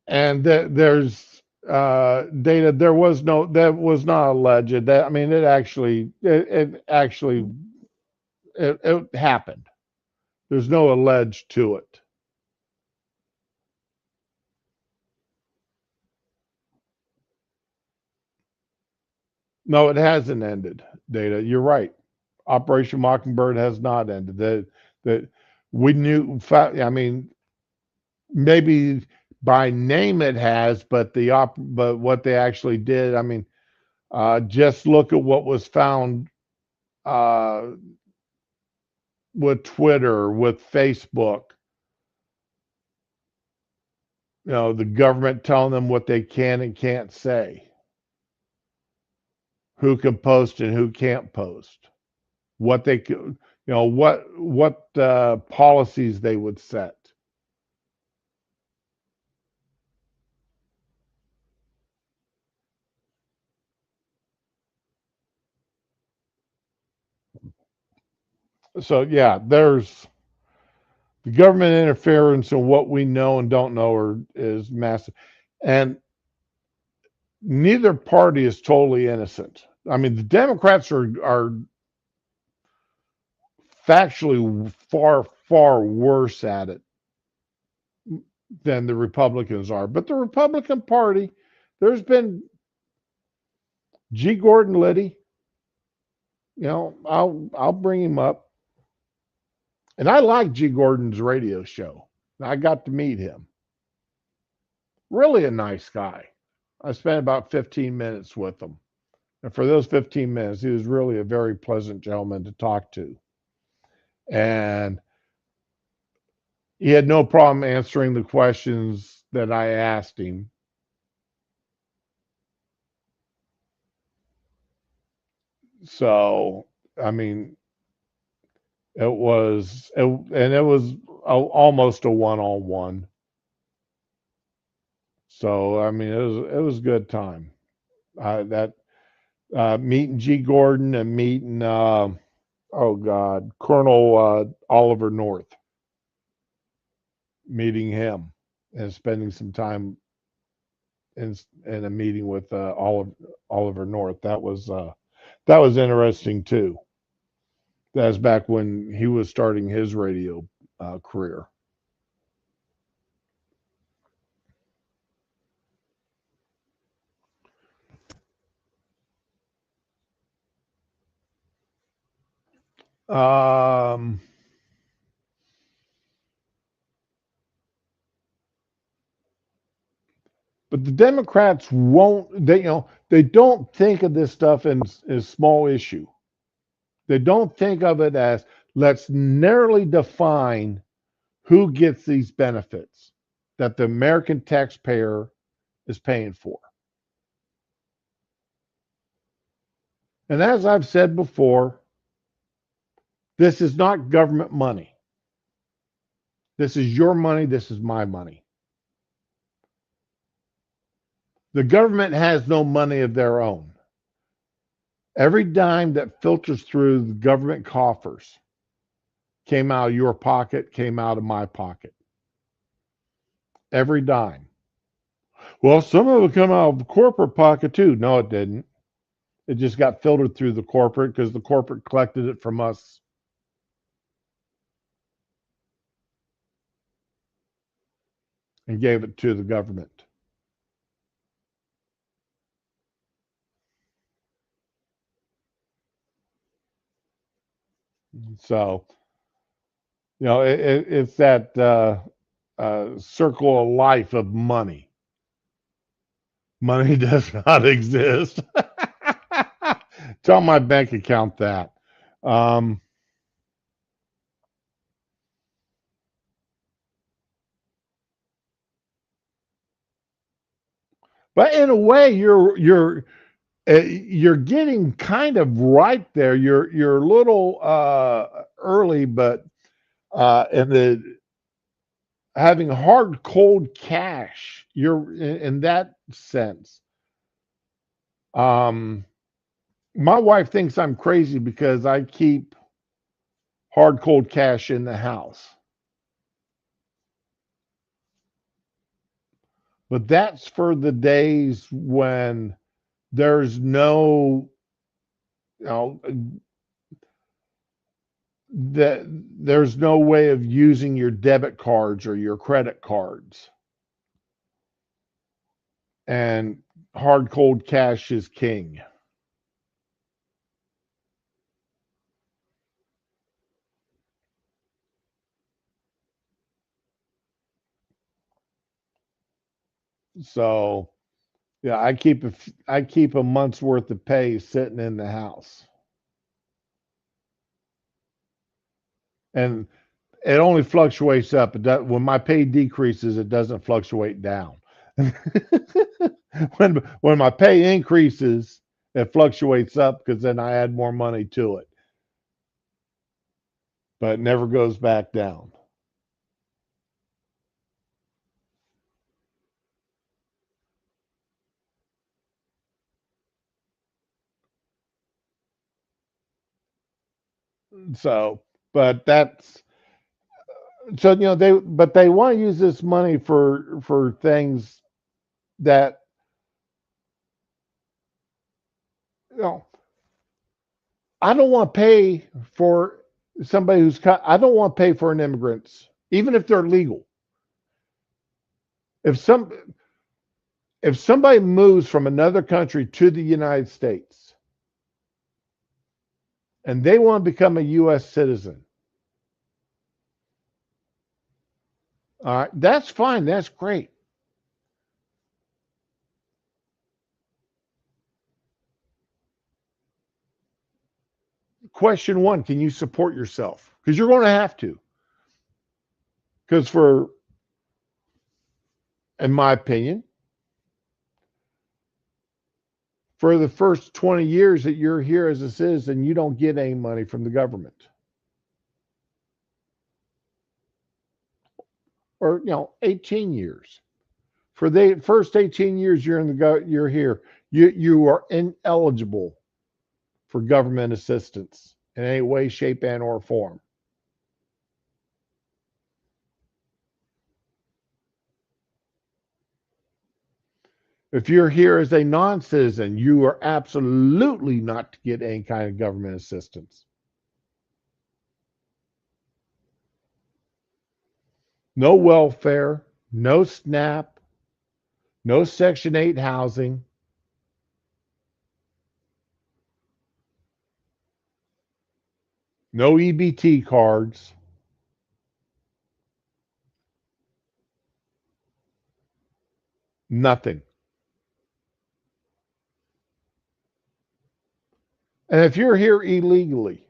And there's data. That was not alleged. That I mean, it happened. There's no alleged to it. No, it hasn't ended, Data. You're right. Operation Mockingbird has not ended. That we knew. I mean, maybe by name it has, but but what they actually did. I mean, just look at what was found uh, with Twitter, with Facebook. The government telling them what they can and can't say, who can post and who can't post, what they could, what policies they would set. So yeah, there's the government interference in what we know and don't know is massive, and neither party is totally innocent. I mean, the Democrats are factually far worse at it than the Republicans are. But the Republican Party, there's been G. Gordon Liddy. I'll bring him up, and I like G. Gordon's radio show. I got to meet him. Really a nice guy. I spent about 15 minutes with him. And for those 15 minutes, he was really a very pleasant gentleman to talk to. And he had no problem answering the questions that I asked him. So, I mean, it was almost a one-on-one. So, I mean, it was a good time. That meeting G. Gordon and meeting oh God, Colonel Oliver North, meeting him and spending some time in a meeting with Oliver North. That was interesting too. That was back when he was starting his radio career. Um, but the Democrats won't. They don't think of this stuff as small issue. They don't think of it as let's narrowly define who gets these benefits that the American taxpayer is paying for. And as I've said before, this is not government money. This is your money. This is my money. The government has no money of their own. Every dime that filters through the government coffers came out of your pocket, came out of my pocket. Every dime. Well, some of it come out of the corporate pocket too. No, it didn't. It just got filtered through the corporate because the corporate collected it from us and gave it to the government. So, it's that circle of life of money. Money does not exist. Tell my bank account that. Um, but in a way, you're getting kind of right there. You're a little early, but in the having hard cold cash, you're in that sense. Um, my wife thinks I'm crazy because I keep hard cold cash in the house. But that's for the days when there's no, you know, that there's no way of using your debit cards or your credit cards. And hard cold cash is king. So yeah, I keep a month's worth of pay sitting in the house, and it only fluctuates up. When my pay decreases, it doesn't fluctuate down. When my pay increases, it fluctuates up because then I add more money to it, but it never goes back down. So, but that's so they want to use this money for things that you know I don't want to pay for somebody I don't want to pay for an immigrants, even if they're legal. If some if somebody moves from another country to the United States and they want to become a U.S. citizen, all right, that's fine. That's great. Question one: can you support yourself? Because you're going to have to. Because in my opinion, for the first 20 years that you're here as a citizen, you don't get any money from the government. Or 18 years. For the first 18 years you're here, you are ineligible for government assistance in any way, shape, and or form. If you're here as a non-citizen, you are absolutely not to get any kind of government assistance. No welfare, no SNAP, no Section 8 housing, no EBT cards, nothing. And if you're here illegally,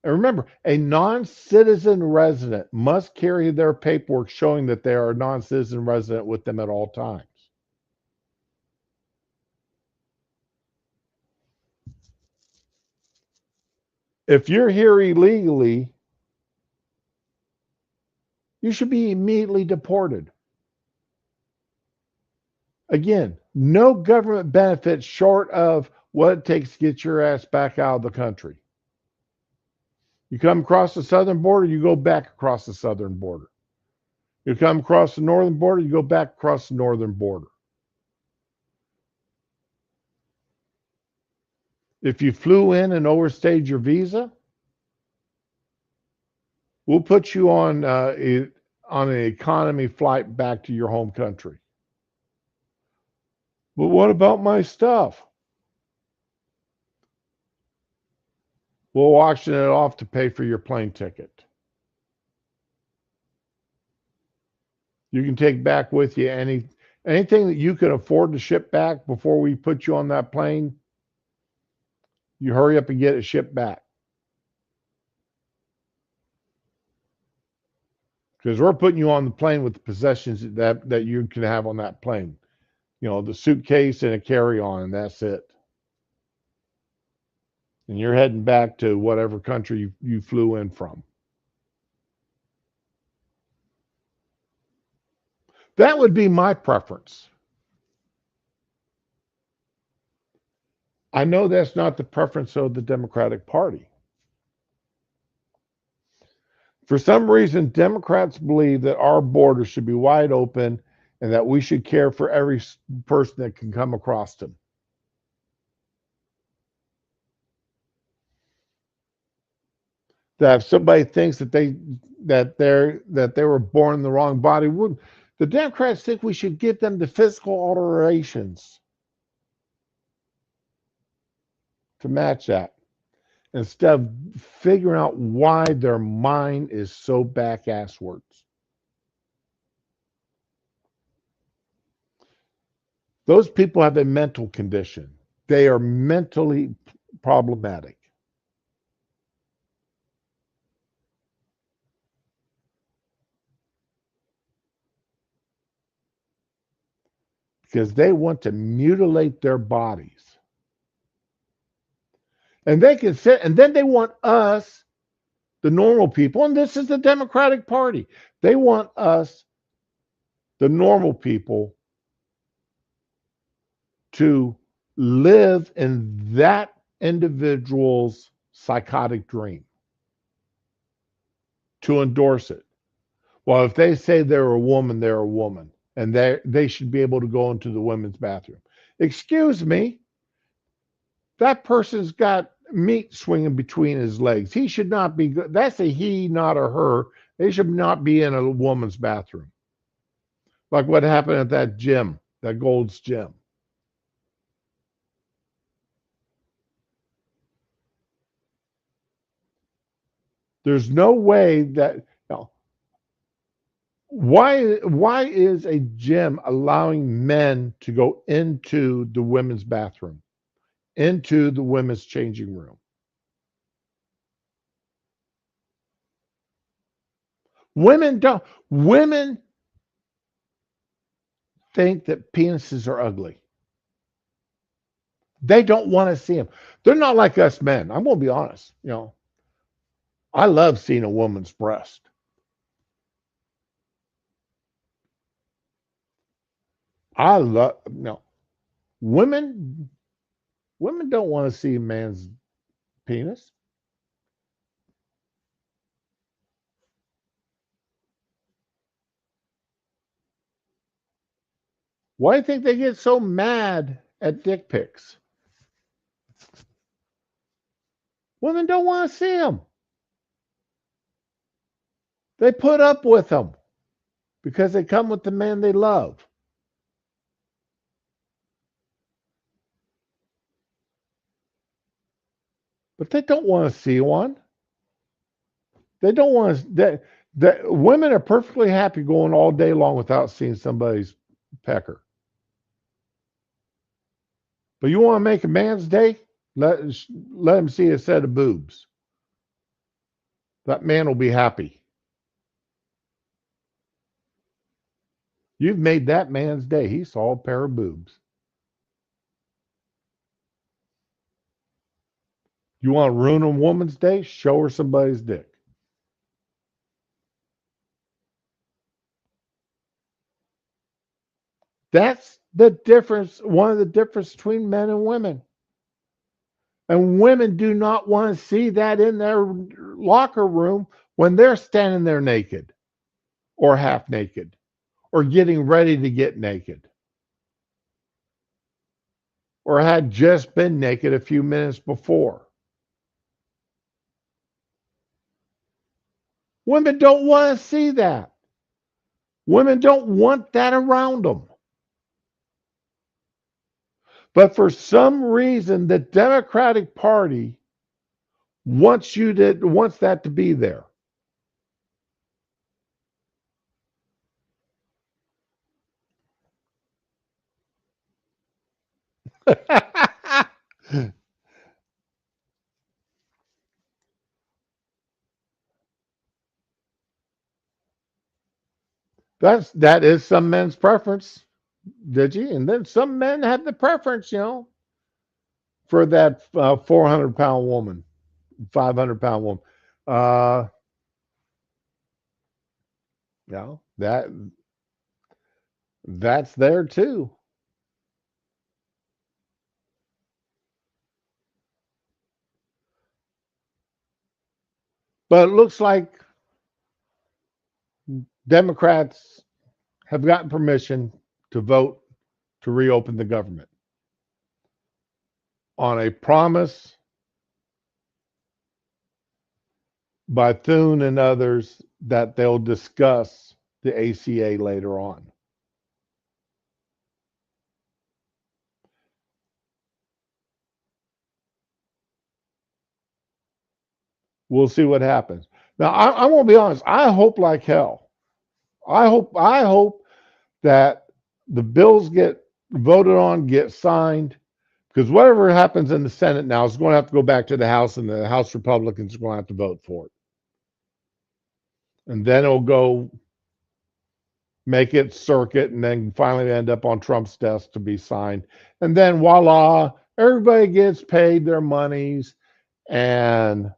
and remember, a non citizen resident must carry their paperwork showing that they are a non citizen resident with them at all times. If you're here illegally, you should be immediately deported. Again, no government benefits short of what it takes to get your ass back out of the country. You come across the southern border, you go back across the southern border. You come across the northern border, you go back across the northern border. If you flew in and overstayed your visa, we'll put you on an economy flight back to your home country. But what about my stuff? We'll auction it off to pay for your plane ticket. You can take back with you anything that you can afford to ship back before we put you on that plane. You hurry up and get it shipped back because we're putting you on the plane with the possessions that you can have on that plane. The suitcase and a carry-on, and that's it. And you're heading back to whatever country you flew in from. That would be my preference. I know that's not the preference of the Democratic Party. For some reason, Democrats believe that our borders should be wide open and that we should care for every person that can come across them. That if somebody thinks that they were born in the wrong body, the Democrats think we should give them the physical alterations to match that instead of figuring out why their mind is so back asswards. Those people have a mental condition. They are mentally problematic. Because they want to mutilate their bodies. And they can sit, and then they want us, the normal people, and this is the Democratic Party. They want us, the normal people, to live in that individual's psychotic dream, to endorse it. Well, if they say they're a woman, they're a woman, and they should be able to go into the women's bathroom. Excuse me, that person's got meat swinging between his legs. He should not be. That's a he, not a her. They should not be in a woman's bathroom. Like what happened at that gym, that Gold's Gym. There's no way that. No. Why is a gym allowing men to go into the women's bathroom, into the women's changing room? Women don't. Women think that penises are ugly. They don't want to see them. They're not like us men. I'm going to be honest. I love seeing a woman's breast. I love women. Women don't want to see a man's penis. Why do you think they get so mad at dick pics? Women don't want to see them. They put up with them because they come with the man they love. But they don't want to see one. They don't want to. That women are perfectly happy going all day long without seeing somebody's pecker. But you want to make a man's day? Let him see a set of boobs. That man will be happy. You've made that man's day. He saw a pair of boobs. You want to ruin a woman's day? Show her somebody's dick. That's the difference, one of the difference between men and women. And women do not want to see that in their locker room when they're standing there naked or half naked or getting ready to get naked or had just been naked a few minutes before. Women don't want to see that. Women don't want that around them. But for some reason, the Democratic Party wants that to be there. that is some men's preference, did you? And then some men have the preference, for that 400-pound woman, 500-pound woman. Uh, that that's there too. But it looks like Democrats have gotten permission to vote to reopen the government on a promise by Thune and others that they'll discuss the ACA later on. We'll see what happens. Now, I'm going to be honest. I hope like hell. I hope that the bills get voted on, get signed, because whatever happens in the Senate now is going to have to go back to the House, and the House Republicans are going to have to vote for it. And then it'll go make its circuit, and then finally end up on Trump's desk to be signed. And then voila, everybody gets paid their monies, and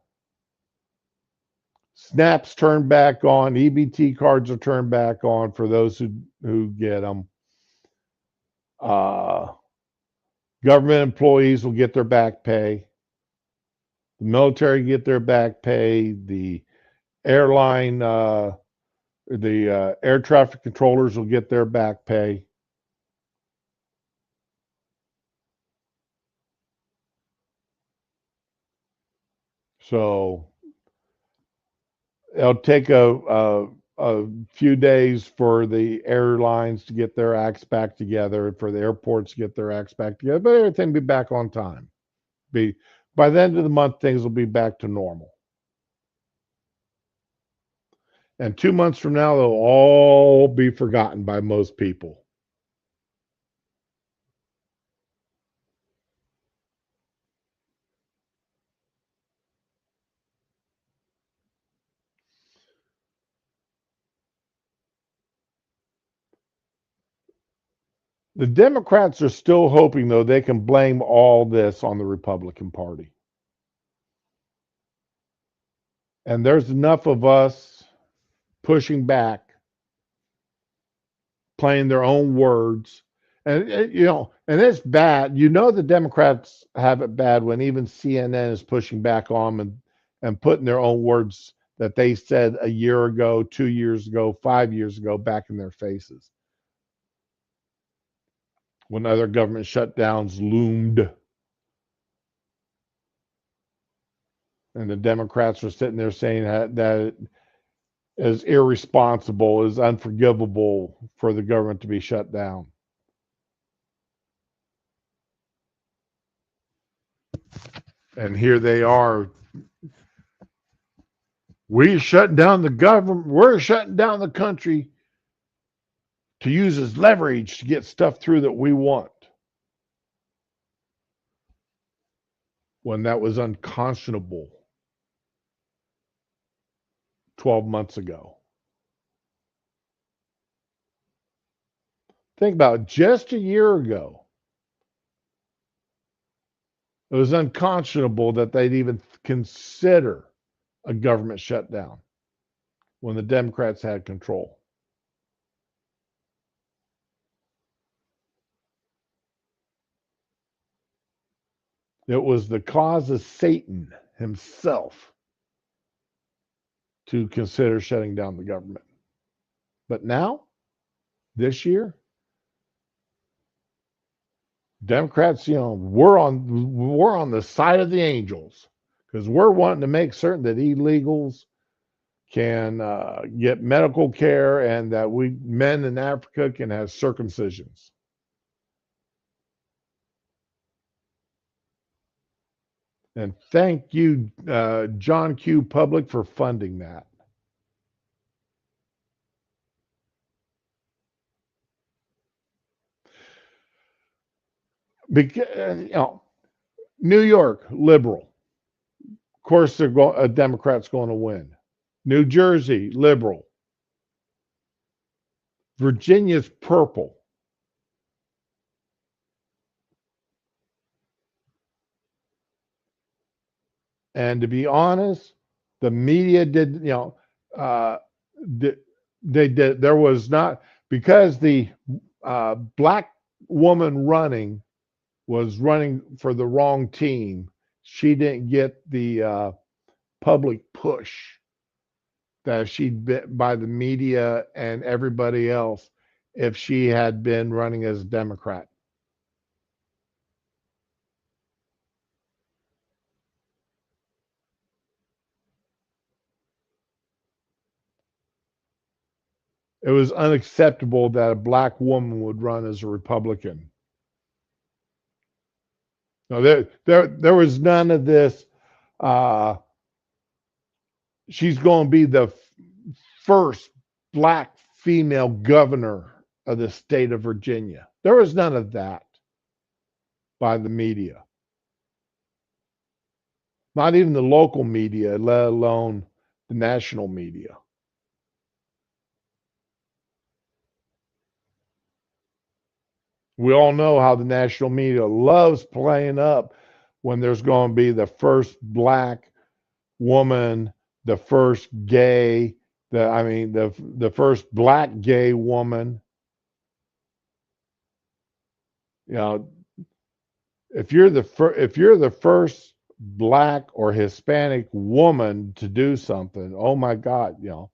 Snap's turned back on, EBT cards are turned back on for those who get them. Government employees will get their back pay. The military get their back pay. The airline, air traffic controllers will get their back pay. So it'll take a few days for the airlines to get their acts back together, for the airports to get their acts back together, but everything will be back on time. By the end of the month, things will be back to normal. And 2 months from now, they'll all be forgotten by most people. The Democrats are still hoping, though, they can blame all this on the Republican Party. And there's enough of us pushing back, playing their own words. And, and it's bad. The Democrats have it bad when even CNN is pushing back on them and putting their own words that they said a year ago, 2 years ago, 5 years ago back in their faces, when other government shutdowns loomed. And the Democrats are sitting there saying that it is irresponsible, is unforgivable for the government to be shut down. And here they are. We're shutting down the government. We're shutting down the country to use as leverage to get stuff through that we want. When that was unconscionable 12 months ago. Think about it, just a year ago, it was unconscionable that they'd even consider a government shutdown when the Democrats had control. It was the cause of Satan himself to consider shutting down the government. But now, this year, Democrats, we're on the side of the angels, because we're wanting to make certain that illegals can get medical care, and that men in Africa can have circumcisions. And thank you, John Q. Public, for funding that. Because, New York, liberal. Of course, a Democrat's going to win. New Jersey, liberal. Virginia's purple. And to be honest, the media did, they did. There was not, because the black woman was running for the wrong team. She didn't get the public push that she'd been by the media and everybody else if she had been running as a Democrat. It was unacceptable that a black woman would run as a Republican. No, there was none of this. She's going to be the first black female governor of the state of Virginia. There was none of that by the media, not even the local media, let alone the national media. We all know how the national media loves playing up when there's going to be the first black woman, the first gay, the first black gay woman. You know, if you're the first black or Hispanic woman to do something, oh my God, you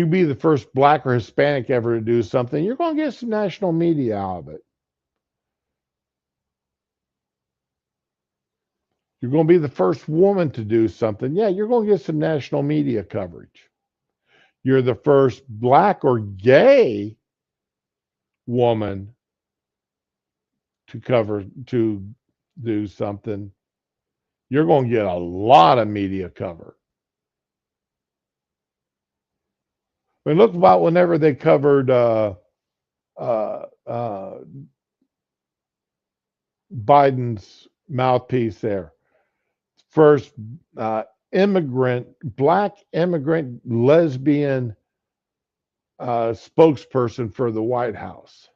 be the first black or Hispanic ever to do something, you're going to get some national media out of it. You're going to be the first woman to do something. Yeah, you're going to get some national media coverage. You're the first black or gay woman to do something. You're going to get a lot of media cover. I mean, look about whenever they covered uh, uh, Biden's mouthpiece there. First black immigrant, lesbian spokesperson for the White House.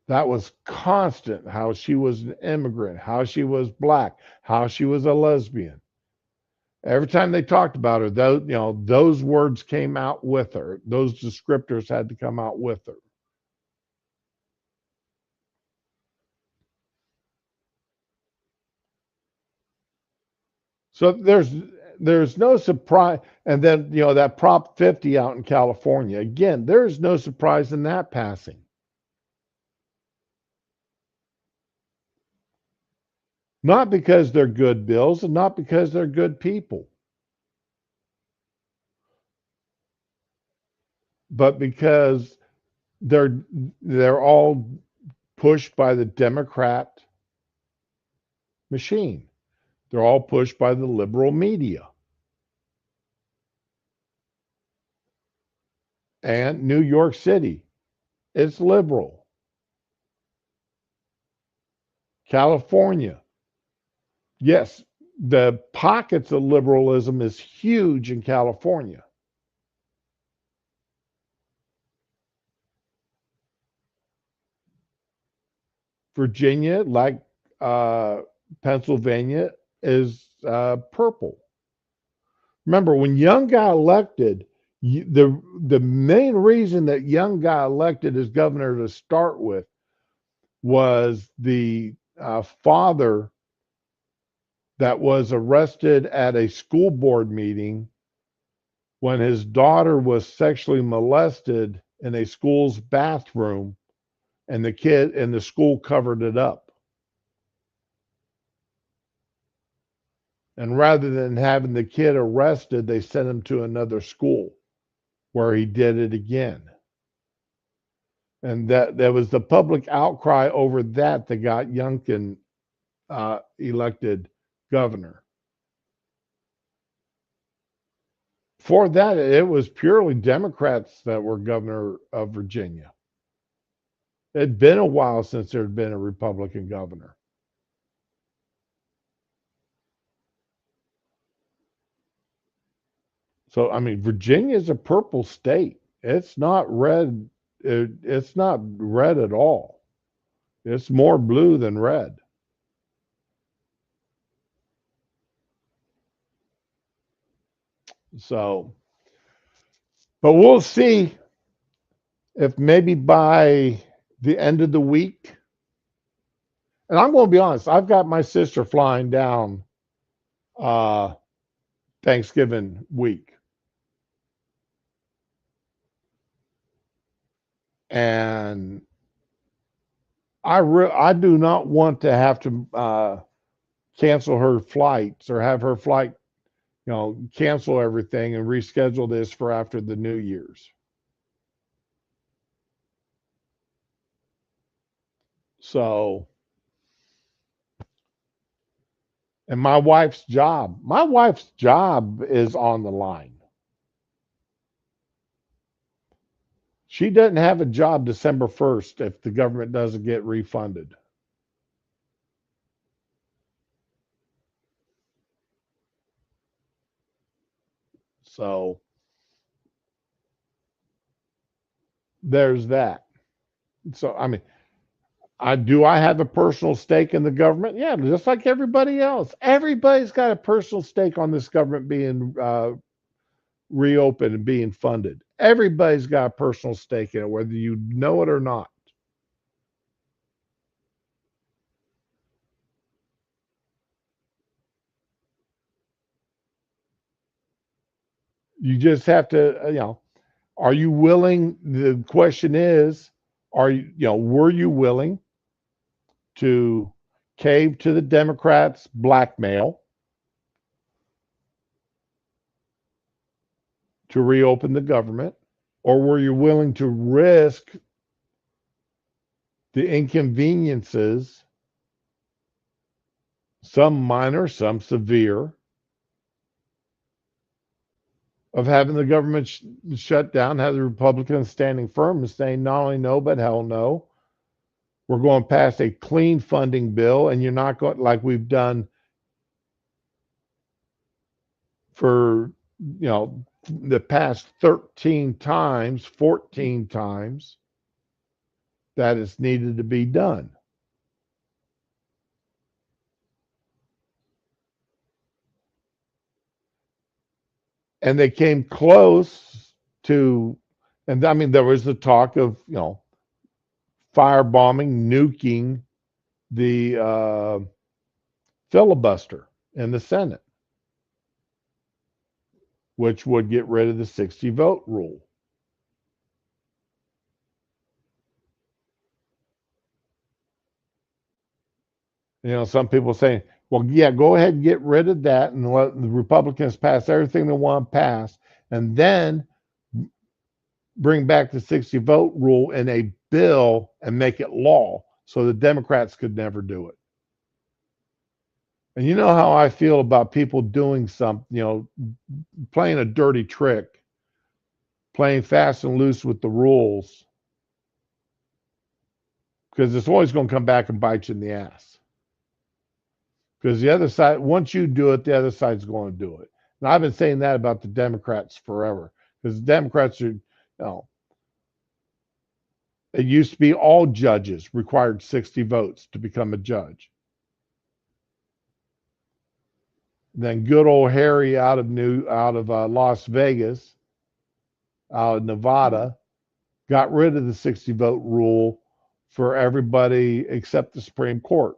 That was constant, how she was an immigrant, how she was black, how she was a lesbian. Every time they talked about her, those words came out with her. Those descriptors had to come out with her. So there's no surprise. And then that Prop 50 out in California. Again, there's no surprise in that passing. Not because they're good bills and not because they're good people, but because they're all pushed by the Democrat machine. They're all pushed by the liberal media. And New York City, it's liberal. California, yes, the pockets of liberalism is huge in California. Virginia, like uh, Pennsylvania, is purple. Remember, when Young got elected, the main reason that Young got elected as governor to start with was the father that was arrested at a school board meeting when his daughter was sexually molested in a school's bathroom, and the school covered it up. And rather than having the kid arrested, they sent him to another school where he did it again. And that there was the public outcry over that got Youngkin elected governor. For that, it was purely Democrats that were governor of Virginia. It had been a while since there had been a Republican governor. So, I mean, Virginia is a purple state. It's not red. It's not red at all. It's more blue than red. So, but we'll see if maybe by the end of the week, and I'm going to be honest, I've got my sister flying down uh, Thanksgiving week. And I do not want to have to cancel her flights or have her flight, cancel everything and reschedule this for after the New Year's. So, and my wife's job is on the line. She doesn't have a job December 1st if the government doesn't get refunded. So there's that. So I mean, I have a personal stake in the government? Yeah, just like everybody else. Everybody's got a personal stake on this government being reopened and being funded. Everybody's got a personal stake in it, whether you know it or not. You just have to, are you willing? The question is, were you willing to cave to the Democrats' blackmail to reopen the government? Or were you willing to risk the inconveniences, some minor, some severe, of having the government shut down, have the Republicans standing firm and saying not only no, but hell no. We're going past a clean funding bill, and you're not going like we've done for the past 13 times, 14 times that it's needed to be done. And they came close to, and I mean, there was the talk of, firebombing, nuking the filibuster in the Senate, which would get rid of the 60 vote rule. Some people saying, well, yeah, go ahead and get rid of that and let the Republicans pass everything they want to pass, and then bring back the 60 vote rule in a bill and make it law so the Democrats could never do it. And you know how I feel about people doing something, playing a dirty trick, playing fast and loose with the rules, because it's always going to come back and bite you in the ass. Because the other side, once you do it, the other side's going to do it. And I've been saying that about the Democrats forever, because the Democrats are, it used to be all judges required 60 votes to become a judge. Then good old Harry out of Las Vegas, out of Nevada, got rid of the 60 vote rule for everybody except the Supreme Court.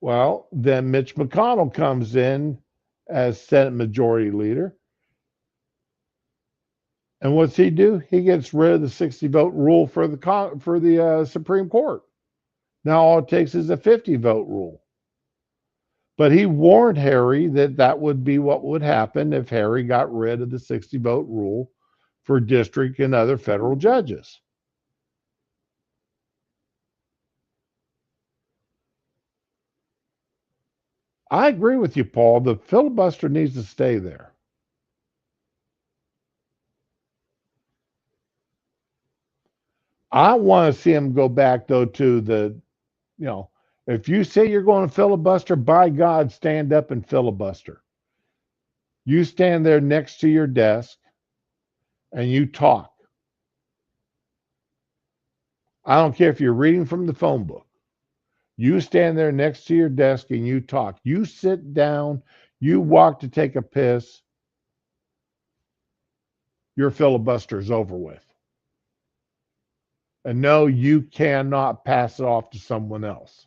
Well, then Mitch McConnell comes in as Senate Majority Leader. And what's he do? He gets rid of the 60 vote rule for the Supreme Court. Now all it takes is a 50 vote rule. But he warned Harry that that would be what would happen if Harry got rid of the 60 vote rule for district and other federal judges. I agree with you, Paul. The filibuster needs to stay there. I want to see him go back, though, to if you say you're going to filibuster, by God, stand up and filibuster. You stand there next to your desk and you talk. I don't care if you're reading from the phone book. You stand there next to your desk and you talk. You sit down, you walk to take a piss, your filibuster is over with. And no, you cannot pass it off to someone else.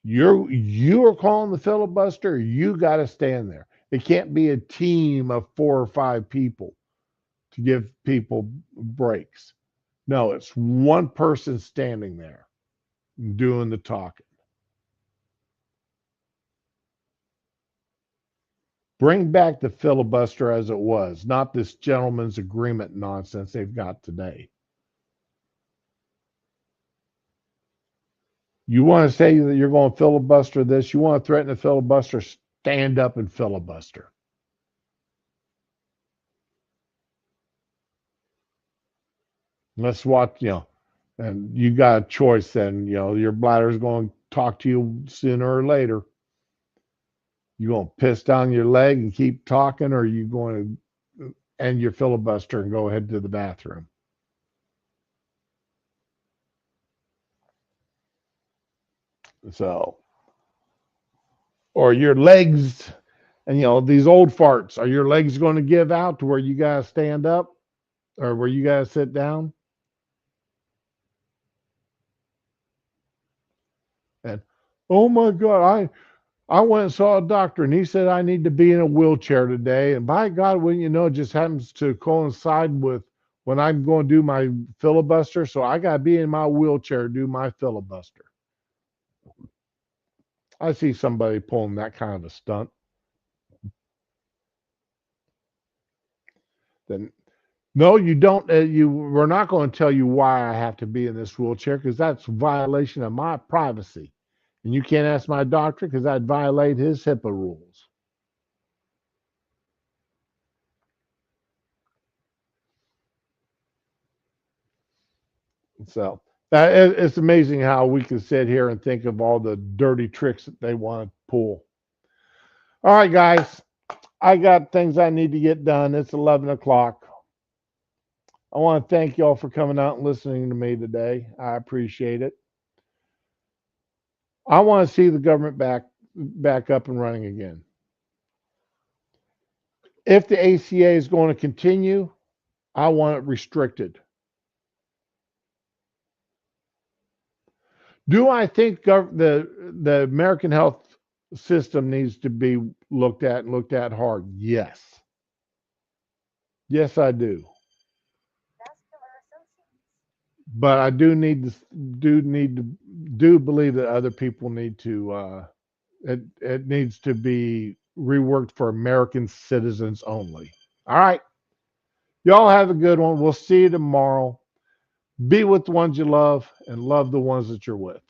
You're calling the filibuster, you got to stand there. It can't be a team of 4 or 5 people to give people breaks. No, it's one person standing there doing the talking. Bring back the filibuster as it was, not this gentleman's agreement nonsense they've got today. You want to say that you're going to filibuster this, you want to threaten to filibuster stand up and filibuster. Let's watch, and you got a choice then, your bladder's going to talk to you sooner or later. You going to piss down your leg and keep talking, or you going to end your filibuster and go ahead to the bathroom? So, or your legs, and these old farts, are your legs going to give out to where you guys stand up or where you guys sit down? And oh my God, I went and saw a doctor and he said I need to be in a wheelchair today. And by God, when it just happens to coincide with when I'm going to do my filibuster. So I got to be in my wheelchair to do my filibuster. I see somebody pulling that kind of a stunt. Then no, you don't. We're not going to tell you why I have to be in this wheelchair because that's a violation of my privacy. And you can't ask my doctor because I'd violate his HIPAA rules. So it's amazing how we can sit here and think of all the dirty tricks that they want to pull. All right, guys, I got things I need to get done. It's 11 o'clock. I want to thank y'all for coming out and listening to me today. I appreciate it. I want to see the government back up and running again. If the ACA is going to continue, I want it restricted. Do I think the American health system needs to be looked at and looked at hard? Yes. Yes, I do. But I do believe that other people need to it needs to be reworked for American citizens only. All right. Y'all have a good one. We'll see you tomorrow. Be with the ones you love and love the ones that you're with.